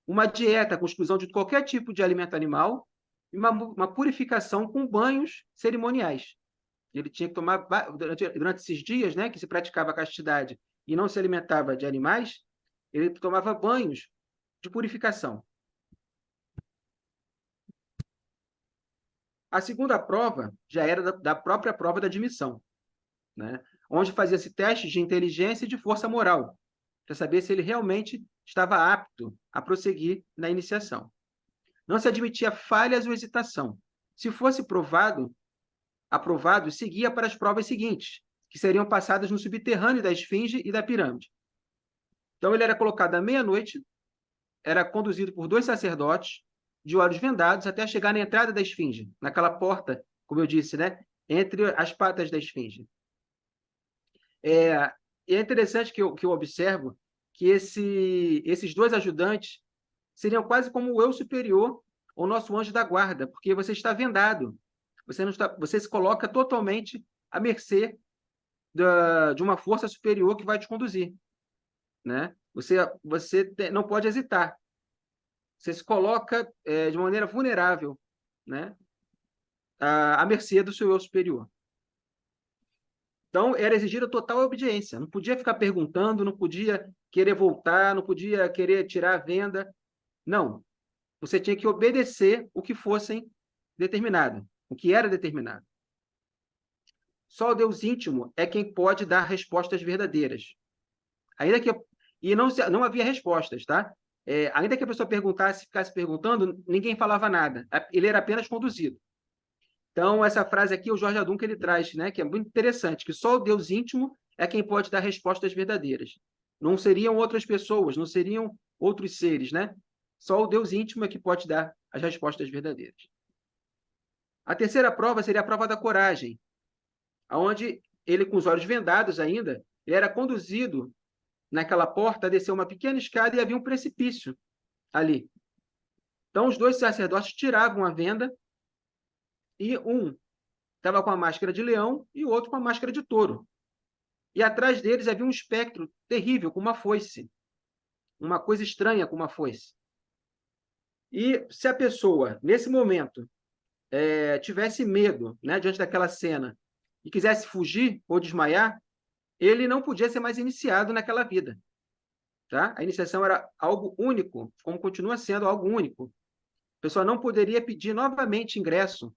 uma dieta com exclusão de qualquer tipo de alimento animal e uma purificação com banhos cerimoniais. Ele tinha que tomar, durante esses dias, né, que se praticava a castidade e não se alimentava de animais, ele tomava banhos de purificação. A segunda prova já era da própria prova da admissão, né, onde fazia-se testes de inteligência e de força moral, para saber se ele realmente estava apto a prosseguir na iniciação. Não se admitia falhas ou hesitação. Se fosse aprovado, seguia para as provas seguintes, que seriam passadas no subterrâneo da esfinge e da pirâmide. Então, ele era colocado à meia-noite, era conduzido por 2 sacerdotes, de olhos vendados, até chegar na entrada da esfinge, naquela porta, como eu disse, né, entre as patas da esfinge. É interessante que eu observo que esses 2 ajudantes seriam quase como o eu superior ou nosso anjo da guarda, porque você está vendado. Você se coloca totalmente à mercê de uma força superior que vai te conduzir. Né? Você não pode hesitar. Você se coloca de maneira vulnerável, né? À mercê do seu eu superior. Então, era exigida total obediência. Não podia ficar perguntando, não podia querer voltar, não podia querer tirar a venda. Não. Você tinha que obedecer o que fossem determinado, o que era determinado. Só o Deus íntimo é quem pode dar respostas verdadeiras. Ainda que não havia respostas, tá? Ainda que a pessoa ficasse perguntando, ninguém falava nada. Ele era apenas conduzido. Então, essa frase aqui, o Jorge Adunca, ele traz, né, que é muito interessante, que só o Deus íntimo é quem pode dar respostas verdadeiras. Não seriam outras pessoas, não seriam outros seres, né? Só o Deus íntimo é que pode dar as respostas verdadeiras. A terceira prova seria a prova da coragem, onde ele, com os olhos vendados ainda, ele era conduzido naquela porta a descer uma pequena escada e havia um precipício ali. Então, os 2 sacerdotes tiravam a venda e um estava com a máscara de leão e o outro com a máscara de touro. E atrás deles havia um espectro terrível, com uma foice. Uma coisa estranha com uma foice. E se a pessoa, nesse momento, tivesse medo, né, diante daquela cena e quisesse fugir ou desmaiar, ele não podia ser mais iniciado naquela vida. Tá? A iniciação era algo único, como continua sendo algo único. A pessoa não poderia pedir novamente ingresso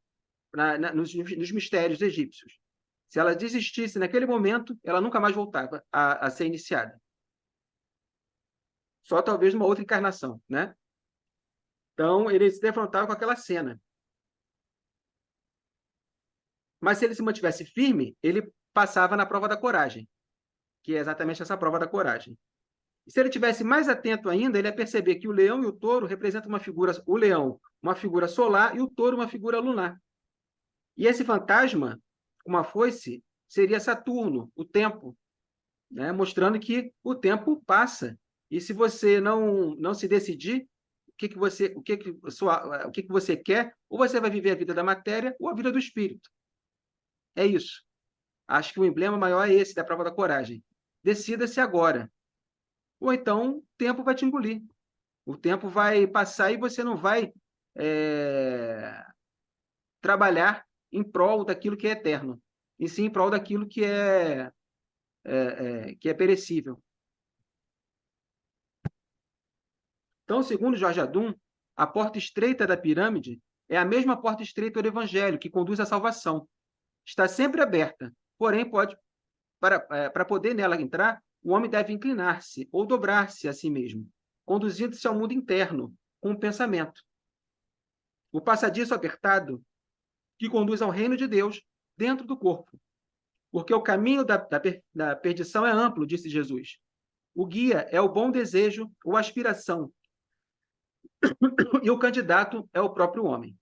nos mistérios egípcios. Se ela desistisse naquele momento, ela nunca mais voltava a ser iniciada. Só talvez numa outra encarnação, né? Então, ele se defrontava com aquela cena. Mas se ele se mantivesse firme, ele passava na prova da coragem, que é exatamente essa prova da coragem. E se ele tivesse mais atento ainda, ele ia perceber que o leão e o touro representam uma figura, o leão, uma figura solar, e o touro, uma figura lunar. E esse fantasma, uma foice, seria Saturno, o tempo, né? Mostrando que o tempo passa. E se você não se decidir, o que que você quer, ou você vai viver a vida da matéria ou a vida do espírito. É isso. Acho que o emblema maior é esse da prova da coragem. Decida-se agora. Ou então o tempo vai te engolir. O tempo vai passar e você não vai trabalhar em prol daquilo que é eterno, e sim em prol daquilo que é perecível. Então, segundo Jorge Adum, a porta estreita da pirâmide é a mesma porta estreita do Evangelho, que conduz à salvação. Está sempre aberta, porém, para poder nela entrar, o homem deve inclinar-se ou dobrar-se a si mesmo, conduzindo-se ao mundo interno, com o pensamento. O passadiço apertado que conduz ao reino de Deus dentro do corpo. Porque o caminho da perdição é amplo, disse Jesus. O guia é o bom desejo ou aspiração, e o candidato é o próprio homem.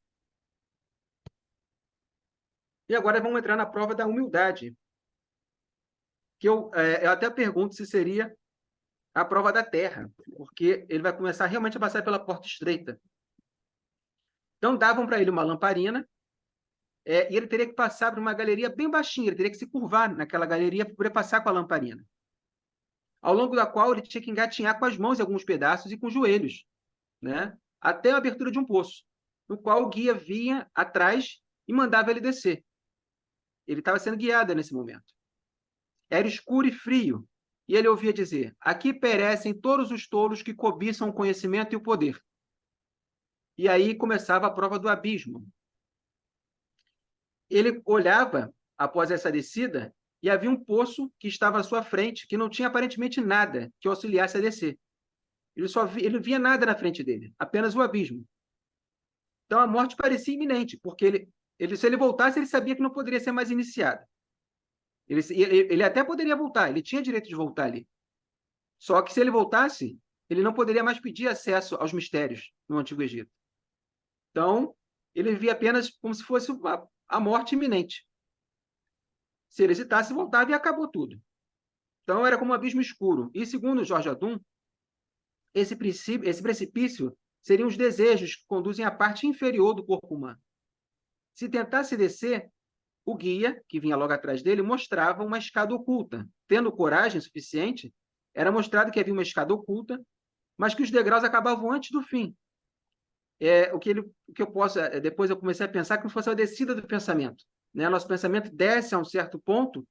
E agora vamos entrar na prova da humildade, que eu até pergunto se seria a prova da terra, porque ele vai começar realmente a passar pela porta estreita. Então, davam para ele uma lamparina, e ele teria que passar por uma galeria bem baixinha, ele teria que se curvar naquela galeria para poder passar com a lamparina, ao longo da qual ele tinha que engatinhar com as mãos em alguns pedaços e com os joelhos, né? Até a abertura de um poço, no qual o guia vinha atrás e mandava ele descer. Ele estava sendo guiado nesse momento. Era escuro e frio, e ele ouvia dizer: aqui perecem todos os tolos que cobiçam o conhecimento e o poder. E aí começava a prova do abismo. Ele olhava após essa descida e havia um poço que estava à sua frente, que não tinha aparentemente nada que o auxiliasse a descer. Ele não via nada na frente dele, apenas o abismo. Então a morte parecia iminente, porque se ele voltasse, ele sabia que não poderia ser mais iniciado. Ele até poderia voltar, ele tinha direito de voltar ali. Só que se ele voltasse, ele não poderia mais pedir acesso aos mistérios no Antigo Egito. Então, ele via apenas como se fosse a morte iminente. Se ele hesitasse, voltava e acabou tudo. Então, era como um abismo escuro. E, segundo Jorge Adum, esse precipício seriam os desejos que conduzem à parte inferior do corpo humano. Se tentasse descer, o guia, que vinha logo atrás dele, mostrava uma escada oculta. Tendo coragem suficiente, era mostrado que havia uma escada oculta, mas que os degraus acabavam antes do fim. Depois eu comecei a pensar que fosse a descida do pensamento. Né? Nosso pensamento desce a um certo ponto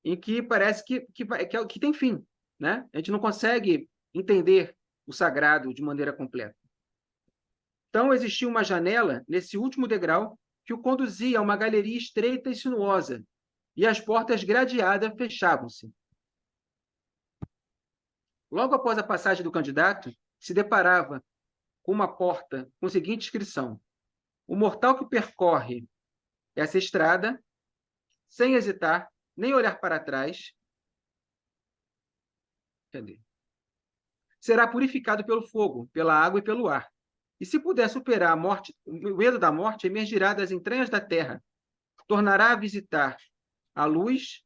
em que parece que tem fim. Né? A gente não consegue entender o sagrado de maneira completa. Então, existia uma janela nesse último degrau que o conduzia a uma galeria estreita e sinuosa, e as portas gradeadas fechavam-se. Logo após a passagem do candidato, se deparava com uma porta com a seguinte inscrição: o mortal que percorre essa estrada, sem hesitar, nem olhar para trás, será purificado pelo fogo, pela água e pelo ar. E se puder superar a morte, o medo da morte, emergirá das entranhas da terra, tornará a visitar a luz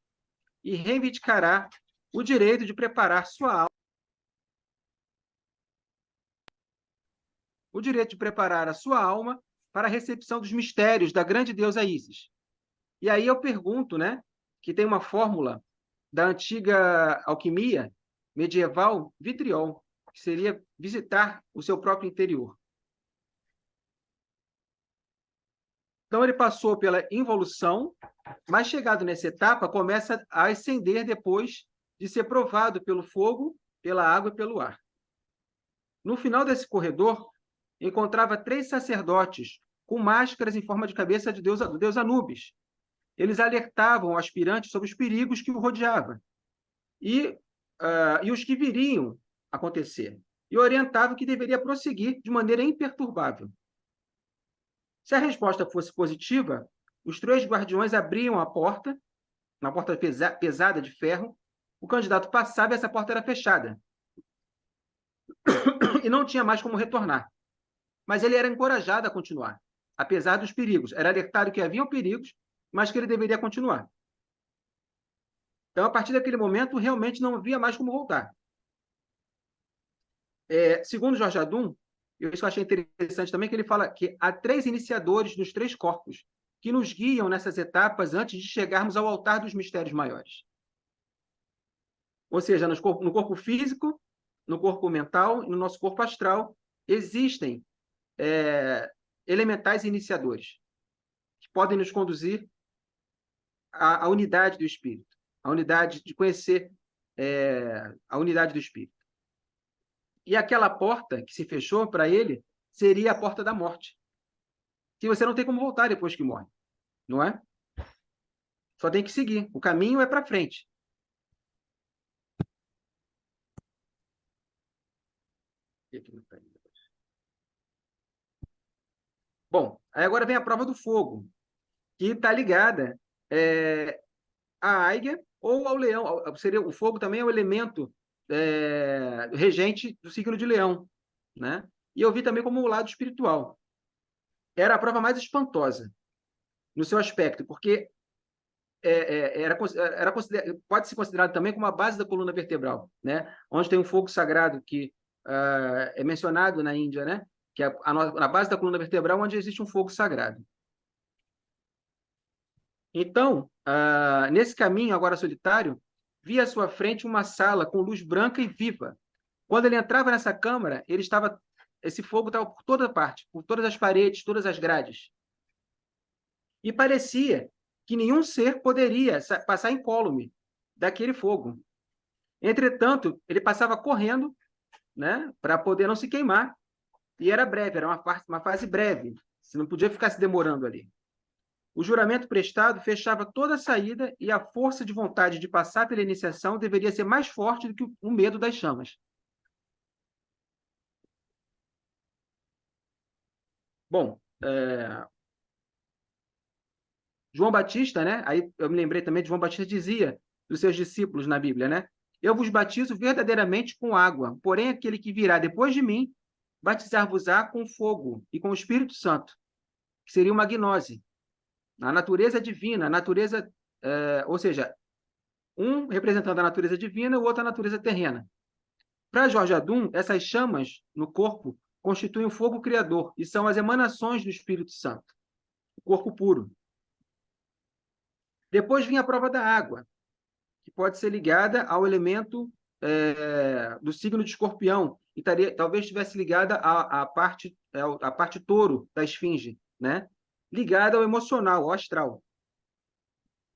e reivindicará o direito de preparar sua alma. O direito de preparar a sua alma para a recepção dos mistérios da grande deusa Ísis. E aí eu pergunto, né, que tem uma fórmula da antiga alquimia medieval, vitriol, que seria visitar o seu próprio interior. Então ele passou pela involução, mas chegado nessa etapa, começa a ascender depois de ser provado pelo fogo, pela água e pelo ar. No final desse corredor, encontrava 3 sacerdotes com máscaras em forma de cabeça do deus Anubis. Eles alertavam o aspirante sobre os perigos que o rodeavam e os que viriam acontecer, e orientavam que deveria prosseguir de maneira imperturbável. Se a resposta fosse positiva, os 3 guardiões abriam a porta, uma porta pesada de ferro, o candidato passava e essa porta era fechada. E não tinha mais como retornar. Mas ele era encorajado a continuar, apesar dos perigos. Era alertado que haviam perigos, mas que ele deveria continuar. Então, a partir daquele momento, realmente não havia mais como voltar. Segundo Jorge Adum, isso eu achei interessante também, que ele fala que há 3 iniciadores nos 3 corpos, que nos guiam nessas etapas antes de chegarmos ao altar dos mistérios maiores. Ou seja, no corpo físico, no corpo mental e no nosso corpo astral, existem elementais iniciadores que podem nos conduzir à unidade do espírito, à unidade de conhecer a unidade do espírito. E aquela porta que se fechou para ele seria a porta da morte, que você não tem como voltar depois que morre, não é? Só tem que seguir. O caminho é para frente. Bom, aí agora vem a prova do fogo, que está ligada à águia ou ao leão. Seria, o fogo também é o elemento regente do signo de leão, né? E eu vi também como o lado espiritual. Era a prova mais espantosa no seu aspecto, porque pode ser considerado também como a base da coluna vertebral, né? Onde tem um fogo sagrado que é mencionado na Índia, né? Que é a base da coluna vertebral, onde existe um fogo sagrado. Então, nesse caminho agora solitário, via à sua frente uma sala com luz branca e viva. Quando ele entrava nessa câmara, esse fogo estava por toda parte, por todas as paredes, todas as grades. E parecia que nenhum ser poderia passar incólume daquele fogo. Entretanto, ele passava correndo, né, para poder não se queimar, e era breve, era uma fase breve, você não podia ficar se demorando ali. O juramento prestado fechava toda a saída e a força de vontade de passar pela iniciação deveria ser mais forte do que o medo das chamas. Bom, João Batista, né? Aí eu me lembrei também de João Batista dizia dos seus discípulos na Bíblia, né? Eu vos batizo verdadeiramente com água, porém aquele que virá depois de mim batizar-vos-á com fogo e com o Espírito Santo, que seria uma gnose. A natureza divina, a natureza, ou seja, um representando a natureza divina, o outro a natureza terrena. Para Jorge Adum, essas chamas no corpo constituem o fogo criador e são as emanações do Espírito Santo, o corpo puro. Depois vinha a prova da água, que pode ser ligada ao elemento do signo de Escorpião, e talvez estivesse ligada à parte touro da esfinge, né? Ligada ao emocional, ao astral.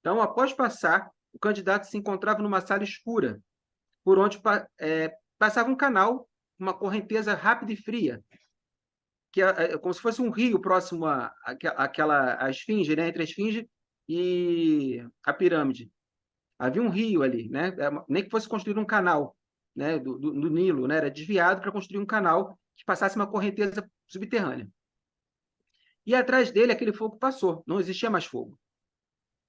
Então, após passar, o candidato se encontrava numa sala escura, por onde passava um canal, uma correnteza rápida e fria, que é como se fosse um rio próximo à esfinge, né? Entre a esfinge e a pirâmide. Havia um rio ali, né? Nem que fosse construído um canal, né? do Nilo, né? Era desviado para construir um canal que passasse uma correnteza subterrânea. E atrás dele aquele fogo passou, não existia mais fogo.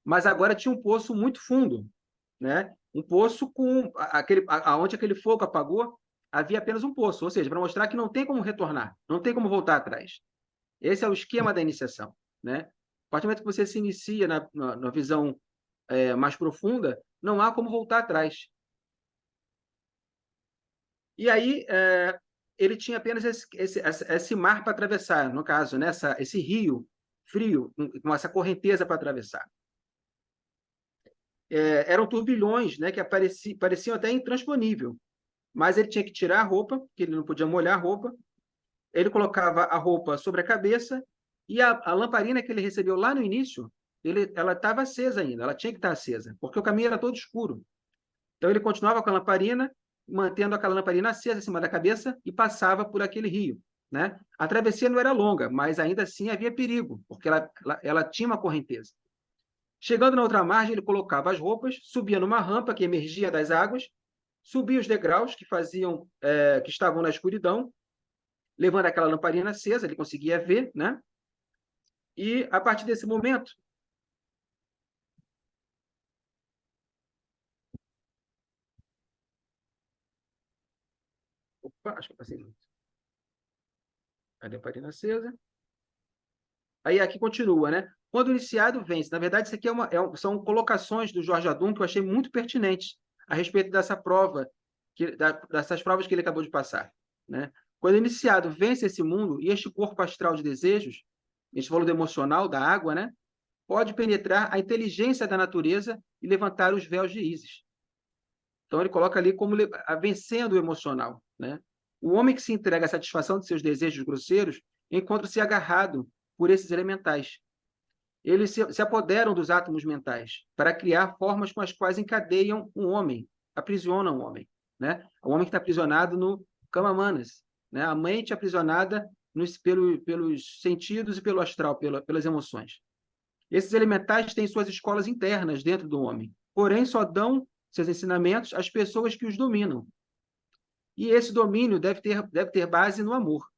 Mas agora tinha um poço muito fundo, né? Um poço com aonde aquele fogo apagou, havia apenas um poço, ou seja, para mostrar que não tem como retornar, não tem como voltar atrás. Esse é o esquema da iniciação, né? A partir do momento que você se inicia na visão mais profunda, não há como voltar atrás. E aí ele tinha apenas esse mar para atravessar, no caso, né? Esse rio frio, com essa correnteza para atravessar. Eram turbilhões, né, que pareciam até intransponível, mas ele tinha que tirar a roupa, porque ele não podia molhar a roupa, ele colocava a roupa sobre a cabeça, e a lamparina que ele recebeu lá no início, ela estava acesa ainda, ela tinha que estar acesa, porque o caminho era todo escuro. Então ele continuava com a lamparina, mantendo aquela lamparina acesa em cima da cabeça, e passava por aquele rio, né? A travessia não era longa, mas ainda assim havia perigo, porque ela tinha uma correnteza. Chegando na outra margem, ele colocava as roupas, subia numa rampa que emergia das águas, subia os degraus que estavam na escuridão, levando aquela lamparina acesa, ele conseguia ver, né? E a partir desse momento, opa, acho que eu passei muito. A lamparina acesa. Aí aqui continua, né? Quando o iniciado vence. Na verdade, isso aqui são colocações do Jorge Adum que eu achei muito pertinentes a respeito dessa prova, dessas provas que ele acabou de passar, né? Quando o iniciado vence esse mundo, e este corpo astral de desejos, a gente falou do emocional, da água, né? Pode penetrar a inteligência da natureza e levantar os véus de Ísis. Então, ele coloca ali como vencendo o emocional, né? O homem que se entrega à satisfação de seus desejos grosseiros encontra-se agarrado por esses elementais. Eles se apoderam dos átomos mentais para criar formas com as quais encadeiam um homem, aprisionam o homem, né? O homem que está aprisionado no kama manas, né? A mente aprisionada pelos sentidos e pelo astral, pelas emoções. Esses elementais têm suas escolas internas dentro do homem, porém só dão seus ensinamentos às pessoas que os dominam. E esse domínio deve ter base no amor.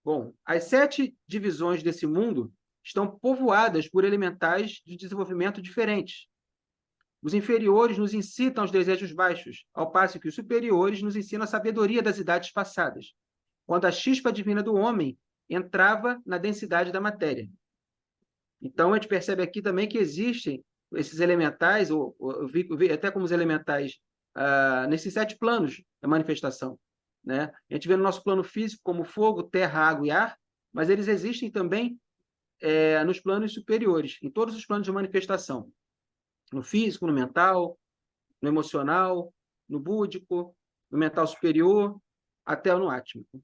Bom, as 7 divisões desse mundo estão povoadas por elementais de desenvolvimento diferentes. Os inferiores nos incitam aos desejos baixos, ao passo que os superiores nos ensinam a sabedoria das idades passadas, quando a chispa divina do homem entrava na densidade da matéria. Então, a gente percebe aqui também que existem esses elementais, eu vi até como os elementais, nesses 7 planos da manifestação, né? A gente vê no nosso plano físico como fogo, terra, água e ar, mas eles existem também nos planos superiores, em todos os planos de manifestação. No físico, no mental, no emocional, no búdico, no mental superior, até no átmico.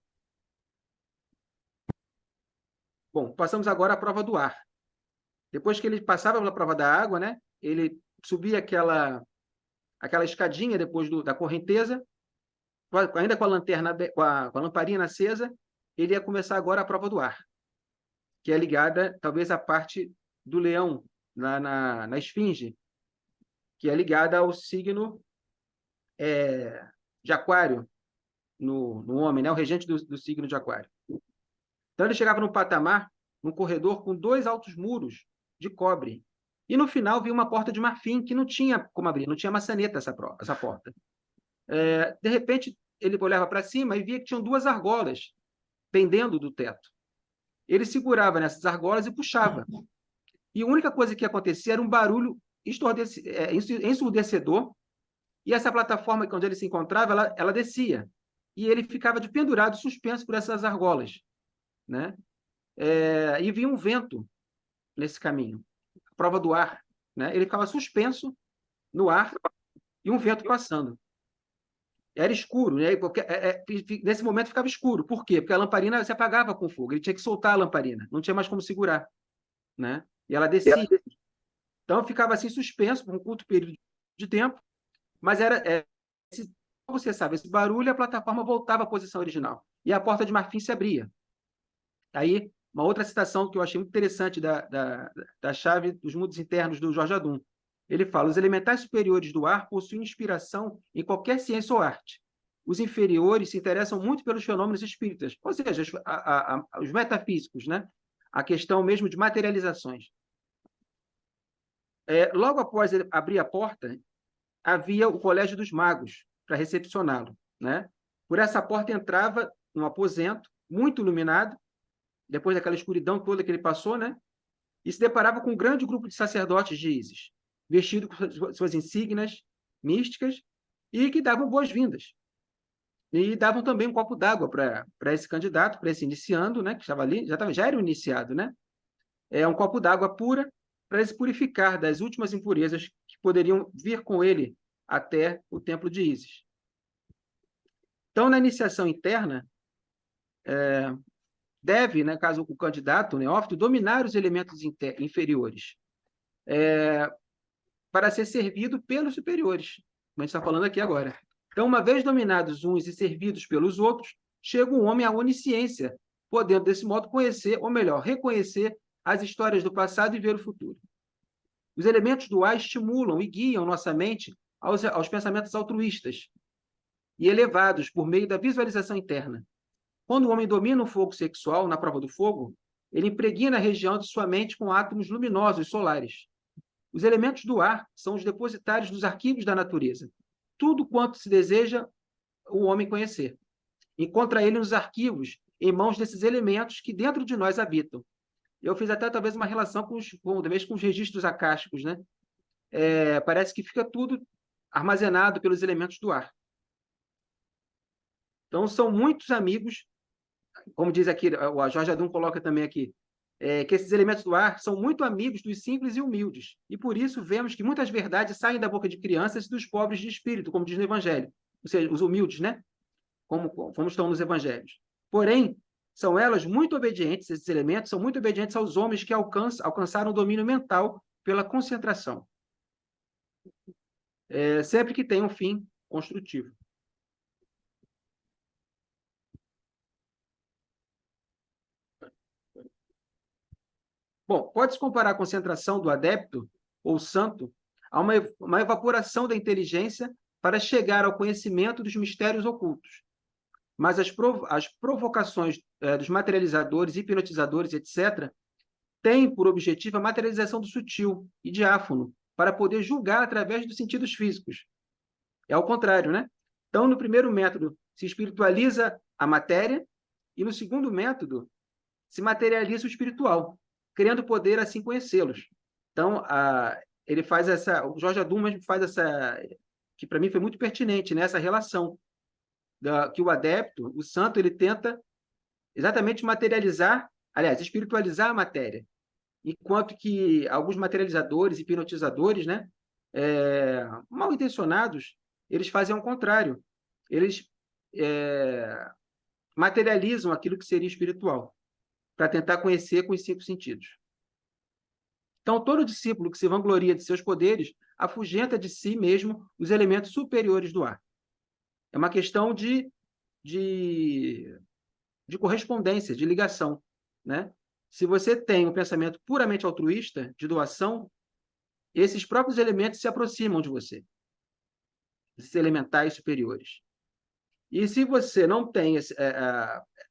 Bom, passamos agora à prova do ar. Depois que ele passava pela prova da água, né, ele subia aquela escadinha depois da correnteza, ainda com a lanterna, com a lamparina acesa, ele ia começar agora a prova do ar, que é ligada, talvez, à parte do leão, na esfinge, que é ligada ao signo de Aquário, no homem, né, o regente do signo de Aquário. Então, ele chegava num patamar, num corredor com 2 altos muros de cobre. E, no final, viu uma porta de marfim que não tinha como abrir, não tinha maçaneta essa porta. De repente, ele olhava para cima e via que tinham 2 argolas pendendo do teto. Ele segurava nessas argolas e puxava. E a única coisa que acontecia era um barulho ensurdecedor, e essa plataforma onde ele se encontrava, ela descia. E ele ficava de pendurado, suspenso por essas argolas, né? E vinha um vento nesse caminho, a prova do ar, né? Ele ficava suspenso no ar e um vento passando. Era escuro, né? Porque, nesse momento ficava escuro. Por quê? Porque a lamparina se apagava com fogo. Ele tinha que soltar a lamparina, não tinha mais como segurar, né? E ela descia. Então ficava assim suspenso por um curto período de tempo, mas você sabe, esse barulho, a plataforma voltava à posição original e a porta de marfim se abria. Aí, uma outra citação que eu achei muito interessante da chave dos mundos internos do Jorge Adum. Ele fala: os elementais superiores do ar possuem inspiração em qualquer ciência ou arte. Os inferiores se interessam muito pelos fenômenos espíritas, ou seja, os metafísicos, né? A questão mesmo de materializações. Logo após ele abrir a porta, havia o Colégio dos Magos para recepcioná-lo, né? Por essa porta entrava um aposento muito iluminado, depois daquela escuridão toda que ele passou, né? E se deparava com um grande grupo de sacerdotes de Ísis, vestidos com suas insígnias místicas, e que davam boas-vindas. E davam também um copo d'água para esse candidato, para esse iniciando, né? Que estava ali, já era um iniciado, né? Um copo d'água pura para ele se purificar das últimas impurezas que poderiam vir com ele até o templo de Ísis. Então, na iniciação interna, deve, né, caso o candidato, o neófito, dominar os elementos inferiores para ser servido pelos superiores, como a gente está falando aqui agora. Então, uma vez dominados uns e servidos pelos outros, chega um homem à onisciência, podendo, desse modo, conhecer, ou melhor, reconhecer as histórias do passado e ver o futuro. Os elementos do ar estimulam e guiam nossa mente aos pensamentos altruístas e elevados por meio da visualização interna. Quando o homem domina o fogo sexual na prova do fogo, ele impregna a região de sua mente com átomos luminosos solares. Os elementos do ar são os depositários dos arquivos da natureza. Tudo quanto se deseja o homem conhecer. Encontra ele nos arquivos, em mãos desses elementos que dentro de nós habitam. Eu fiz até talvez uma relação com os registros acásticos, né? Parece que fica tudo armazenado pelos elementos do ar. Então, são muitos amigos, como diz aqui, o Jorge Adum coloca também aqui, que esses elementos do ar são muito amigos dos simples e humildes, e por isso vemos que muitas verdades saem da boca de crianças e dos pobres de espírito, como diz no Evangelho, ou seja, os humildes, né? Como estão nos Evangelhos. Porém, são elas muito obedientes, esses elementos são muito obedientes aos homens que alcançaram o domínio mental pela concentração, sempre que tem um fim construtivo. Bom, pode-se comparar a concentração do adepto ou santo a uma evaporação da inteligência para chegar ao conhecimento dos mistérios ocultos. Mas as provocações dos materializadores, hipnotizadores, etc., têm por objetivo a materialização do sutil e diáfano, para poder julgar através dos sentidos físicos. É ao contrário, né? Então, no primeiro método, se espiritualiza a matéria, e no segundo método, se materializa o espiritual, criando poder assim conhecê-los. Então, ele faz o Jorge Adum faz essa, que para mim foi muito pertinente, né? Essa relação que o adepto, o santo, ele tenta exatamente materializar, aliás, espiritualizar a matéria, enquanto que alguns materializadores, hipnotizadores, né, mal intencionados, eles fazem ao contrário. Eles materializam aquilo que seria espiritual, para tentar conhecer com os 5 sentidos. Então, todo discípulo que se vangloria de seus poderes afugenta de si mesmo os elementos superiores do ar. É uma questão de correspondência, de ligação, né? Se você tem um pensamento puramente altruísta, de doação, esses próprios elementos se aproximam de você, esses elementais superiores. E se você não tem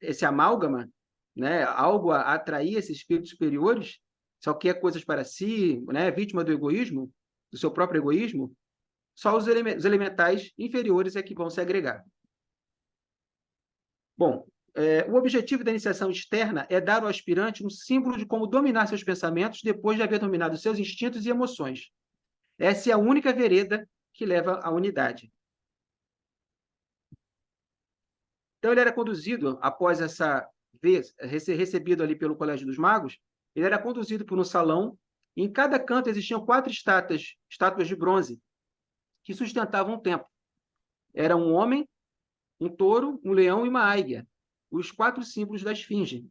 esse amálgama, né, algo a atrair esses espíritos superiores, só quer coisas para si, né, vítima do egoísmo, do seu próprio egoísmo, só os elementais inferiores é que vão se agregar. Bom, o objetivo da iniciação externa é dar ao aspirante um símbolo de como dominar seus pensamentos depois de haver dominado seus instintos e emoções. Essa é a única vereda que leva à unidade. Então, ele era conduzido, após ser recebido ali pelo Colégio dos Magos, ele era conduzido por um salão, e em cada canto existiam 4 estátuas de bronze, que sustentavam um templo. Era um homem, um touro, um leão e uma águia, os 4 símbolos da esfinge.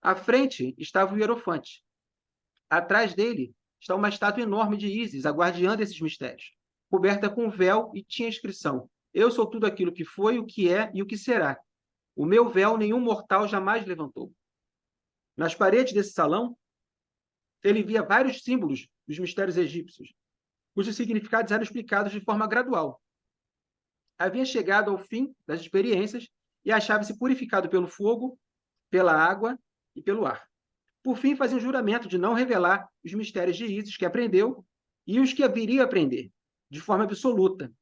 À frente estava o hierofante. Atrás dele está uma estátua enorme de Ísis, a guardiã desses mistérios, coberta com véu, e tinha a inscrição: eu sou tudo aquilo que foi, o que é e o que será. O meu véu nenhum mortal jamais levantou. Nas paredes desse salão, ele via vários símbolos dos mistérios egípcios, cujos significados eram explicados de forma gradual. Havia chegado ao fim das experiências e achava-se purificado pelo fogo, pela água e pelo ar. Por fim, fazia um juramento de não revelar os mistérios de Ísis que aprendeu e os que viria a aprender, de forma absoluta,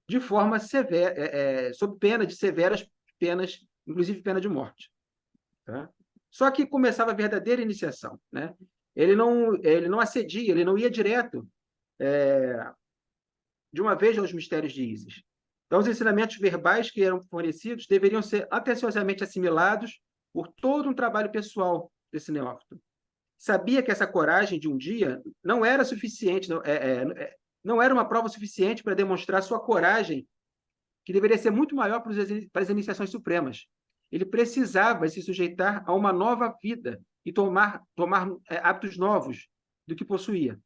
de forma severa, sob pena de severas penas, inclusive pena de morte. Tá? Só que começava a verdadeira iniciação, né? Ele não acedia, ele não ia direto de uma vez aos mistérios de Ísis. Então, os ensinamentos verbais que eram fornecidos deveriam ser atenciosamente assimilados por todo um trabalho pessoal desse neófito. Sabia que essa coragem de um dia não era suficiente, não era uma prova suficiente para demonstrar sua coragem, que deveria ser muito maior para as iniciações supremas. Ele precisava se sujeitar a uma nova vida e tomar hábitos novos do que possuía.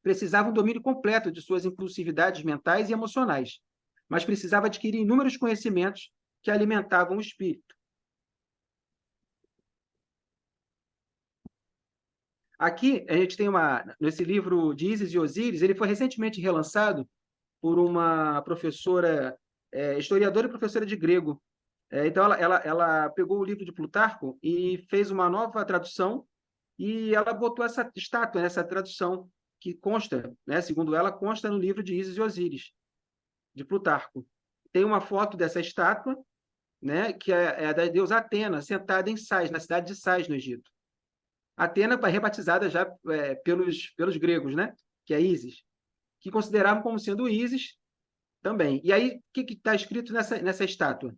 Precisava um domínio completo de suas impulsividades mentais e emocionais, mas precisava adquirir inúmeros conhecimentos que alimentavam o espírito. Aqui, a gente tem nesse livro de Ísis e Osíris, ele foi recentemente relançado por uma professora, historiadora e professora de grego. Então, ela pegou o livro de Plutarco e fez uma nova tradução, e ela botou essa estátua nessa tradução, que consta, né, segundo ela, consta no livro de Ísis e Osíris, de Plutarco. Tem uma foto dessa estátua, né, que é da deusa Atena, sentada em Sais, na cidade de Sais, no Egito. Atena rebatizada já pelos gregos, né, que é Ísis, que consideravam como sendo Ísis também. E aí, o que está escrito nessa estátua?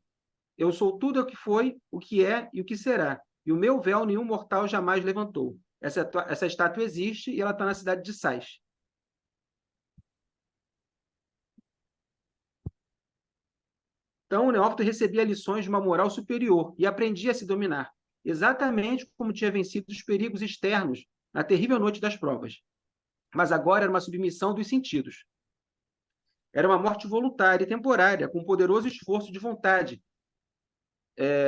eu sou tudo o que foi, o que é e o que será. E o meu véu nenhum mortal jamais levantou. Essa estátua existe e ela está na cidade de Sais. Então, o neófito recebia lições de uma moral superior e aprendia a se dominar, exatamente como tinha vencido os perigos externos na terrível noite das provas. Mas agora era uma submissão dos sentidos. Era uma morte voluntária e temporária, com um poderoso esforço de vontade,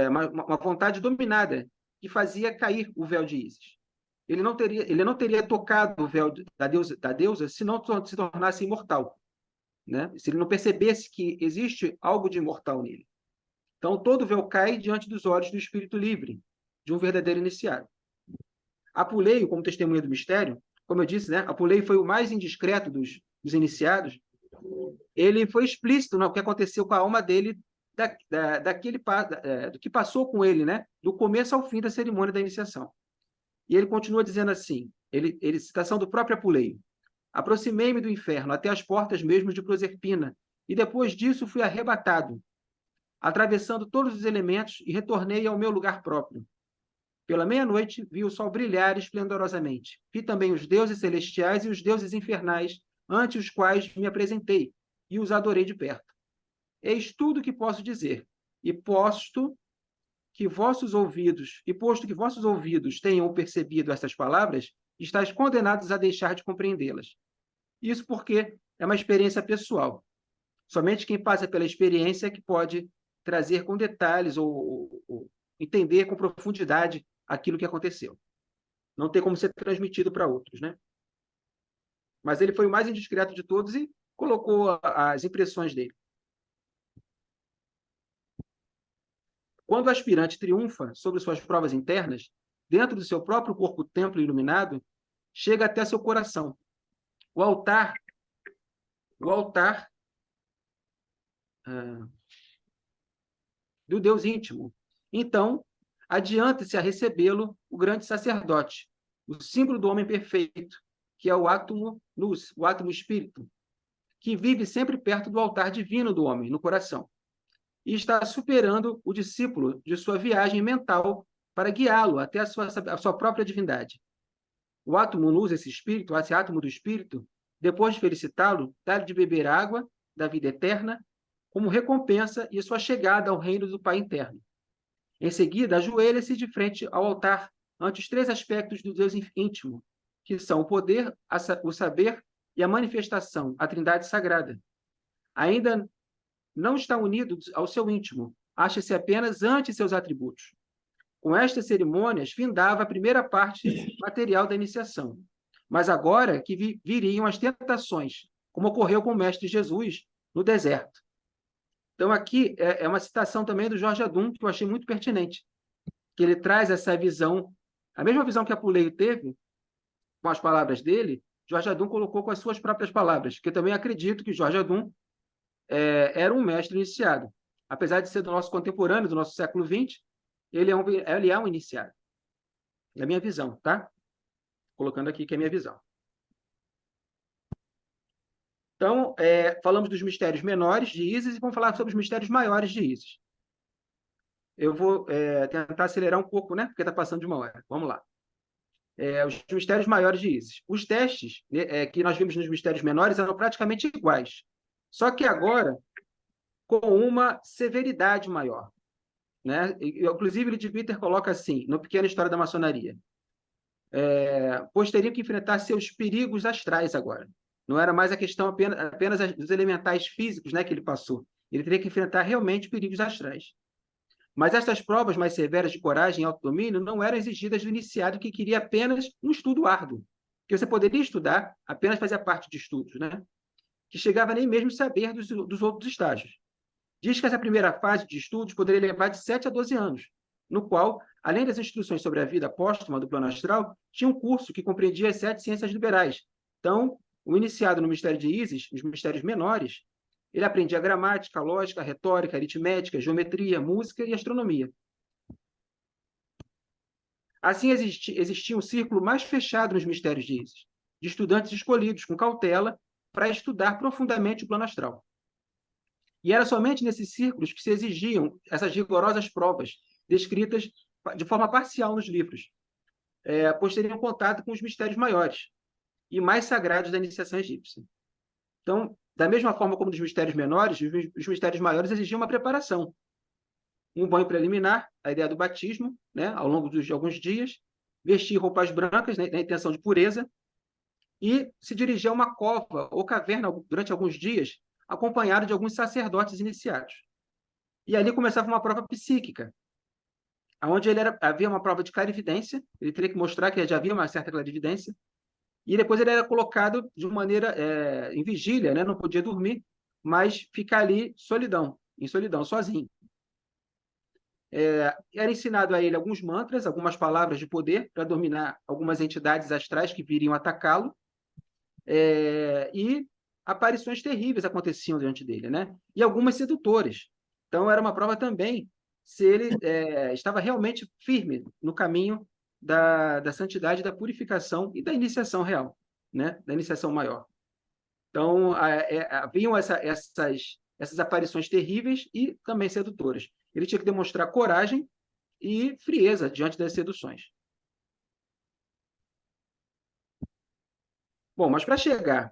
uma vontade dominada, que fazia cair o véu de Ísis. Ele não teria tocado o véu da deusa se não se tornasse imortal, né? Se ele não percebesse que existe algo de imortal nele. Então, todo véu cai diante dos olhos do espírito livre, de um verdadeiro iniciado. Apuleio, como testemunha do mistério, como eu disse, né? Apuleio foi o mais indiscreto dos iniciados. Ele foi explícito no que aconteceu com a alma dele, do que passou com ele, né? Do começo ao fim da cerimônia da iniciação. E ele continua dizendo assim, citação do próprio Apuleio: aproximei-me do inferno, até as portas mesmo de Proserpina, e depois disso fui arrebatado, atravessando todos os elementos, e retornei ao meu lugar próprio. Pela meia-noite, vi o sol brilhar esplendorosamente. Vi também os deuses celestiais e os deuses infernais, ante os quais me apresentei, e os adorei de perto. Eis tudo o que posso dizer, e posto que vossos ouvidos tenham percebido estas palavras, estáis condenados a deixar de compreendê-las. Isso porque é uma experiência pessoal. Somente quem passa pela experiência é que pode trazer com detalhes ou entender com profundidade aquilo que aconteceu. Não tem como ser transmitido para outros, né? Mas ele foi o mais indiscreto de todos e colocou as impressões dele. Quando o aspirante triunfa sobre suas provas internas, dentro do seu próprio corpo-templo iluminado, chega até seu coração. O altar do Deus íntimo. Então, adianta-se a recebê-lo o grande sacerdote, o símbolo do homem perfeito, que é o átomo luz, o átomo espírito, que vive sempre perto do altar divino do homem, no coração, e está superando o discípulo de sua viagem mental para guiá-lo até a sua própria divindade. O átomo luz, esse espírito, esse átomo do espírito, depois de felicitá-lo, dá-lhe de beber água da vida eterna, como recompensa e sua chegada ao reino do Pai interno. Em seguida, ajoelha-se de frente ao altar ante os três aspectos do Deus íntimo, que são o poder, o saber e a manifestação, a Trindade Sagrada. Ainda não está unido ao seu íntimo, acha-se apenas ante seus atributos. Com estas cerimônias, findava a primeira parte material da iniciação. Mas agora que viriam as tentações, como ocorreu com o Mestre Jesus no deserto. Então, aqui é uma citação também do Jorge Adum, que eu achei muito pertinente, que ele traz essa visão, a mesma visão que Apuleio teve, com as palavras dele, Jorge Adum colocou com as suas próprias palavras, que eu também acredito que Jorge Adum era um mestre iniciado. Apesar de ser do nosso contemporâneo, do nosso século XX, ele é um iniciado. É a minha visão, tá? Colocando aqui que é a minha visão. Então, falamos dos mistérios menores de Ísis e vamos falar sobre os mistérios maiores de Ísis. Eu vou tentar acelerar um pouco, né? Porque está passando de 1 hora. Vamos lá. Os mistérios maiores de Ísis. Os testes que nós vimos nos mistérios menores eram praticamente iguais. Só que agora, com uma severidade maior. Né? Inclusive, Leadbeater coloca assim, no Pequena História da Maçonaria. Pois teriam que enfrentar seus perigos astrais agora. Não era mais a questão apenas dos elementais físicos, né, que ele passou. Ele teria que enfrentar realmente perigos astrais. Mas estas provas mais severas de coragem e autodomínio não eram exigidas do iniciado que queria apenas um estudo árduo, que você poderia estudar, apenas fazer parte de estudos, né? Que chegava nem mesmo saber dos outros estágios. Diz que essa primeira fase de estudos poderia levar de 7 a 12 anos, no qual, além das instruções sobre a vida póstuma do plano astral, tinha um curso que compreendia as 7 ciências liberais. Então, o iniciado no mistério de Ísis, nos mistérios menores, ele aprendia gramática, lógica, retórica, aritmética, geometria, música e astronomia. Assim, existia um círculo mais fechado nos mistérios de Ísis, de estudantes escolhidos com cautela para estudar profundamente o plano astral. E era somente nesses círculos que se exigiam essas rigorosas provas, descritas de forma parcial nos livros, pois teriam contato com os mistérios maiores e mais sagrados da iniciação egípcia. Então, da mesma forma como nos mistérios menores, os mistérios maiores exigiam uma preparação. Um banho preliminar, a ideia do batismo, né, ao longo de alguns dias, vestir roupas brancas, né, na intenção de pureza, e se dirigir a uma cova ou caverna durante alguns dias, acompanhado de alguns sacerdotes iniciados. E ali começava uma prova psíquica, onde havia uma prova de clarividência, ele teria que mostrar que já havia uma certa clarividência, e depois ele era colocado de maneira em vigília, né? Não podia dormir, mas ficar ali em solidão, sozinho. Era ensinado a ele alguns mantras, algumas palavras de poder para dominar algumas entidades astrais que viriam atacá-lo, e aparições terríveis aconteciam diante dele, né? E algumas sedutoras. Então, era uma prova também se ele estava realmente firme no caminho da santidade, da purificação e da iniciação real, né? Da iniciação maior. Então, haviam essas aparições terríveis e também sedutoras. Ele tinha que demonstrar coragem e frieza diante das seduções. Bom, mas para chegar...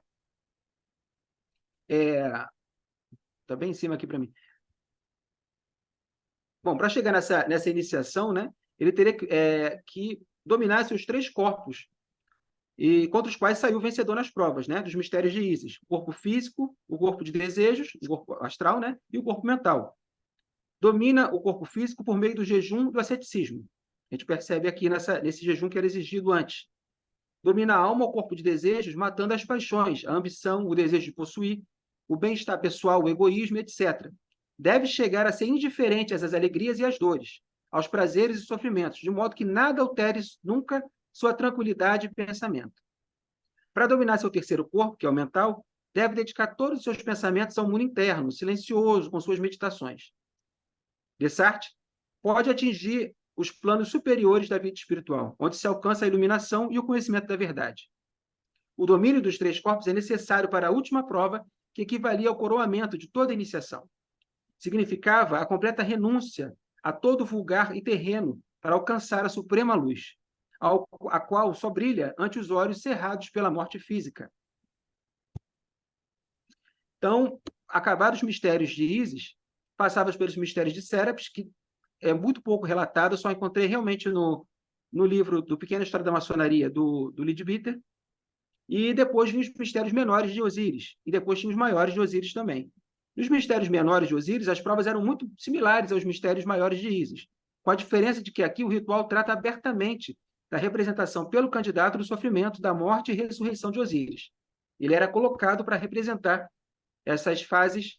Está bem em cima aqui para mim. Bom, para chegar nessa iniciação, né, ele teria que dominar seus 3 corpos, e contra os quais saiu vencedor nas provas, né, dos mistérios de Ísis: o corpo físico, o corpo de desejos, o corpo astral, né, e o corpo mental. Domina o corpo físico por meio do jejum e do asceticismo. A gente percebe aqui nesse jejum que era exigido antes. Domina a alma, o corpo de desejos, matando as paixões, a ambição, o desejo de possuir, o bem-estar pessoal, o egoísmo, etc. Deve chegar a ser indiferente às alegrias e às dores, aos prazeres e sofrimentos, de modo que nada altere nunca sua tranquilidade e pensamento. Para dominar seu terceiro corpo, que é o mental, deve dedicar todos os seus pensamentos ao mundo interno, silencioso, com suas meditações. Descartes pode atingir os planos superiores da vida espiritual, onde se alcança a iluminação e o conhecimento da verdade. O domínio dos 3 corpos é necessário para a última prova, que equivalia ao coroamento de toda a iniciação. Significava a completa renúncia a todo vulgar e terreno para alcançar a suprema luz, a qual só brilha ante os olhos cerrados pela morte física. Então, acabados os mistérios de Ísis, passava pelos mistérios de Sérapis, que é muito pouco relatado, só encontrei realmente no livro do Pequena História da Maçonaria, do Leadbeater, e depois vinha os mistérios menores de Osíris, e depois tinha os maiores de Osíris também. Nos mistérios menores de Osíris, as provas eram muito similares aos mistérios maiores de Ísis, com a diferença de que aqui o ritual trata abertamente da representação pelo candidato do sofrimento, da morte e ressurreição de Osíris. Ele era colocado para representar essas fases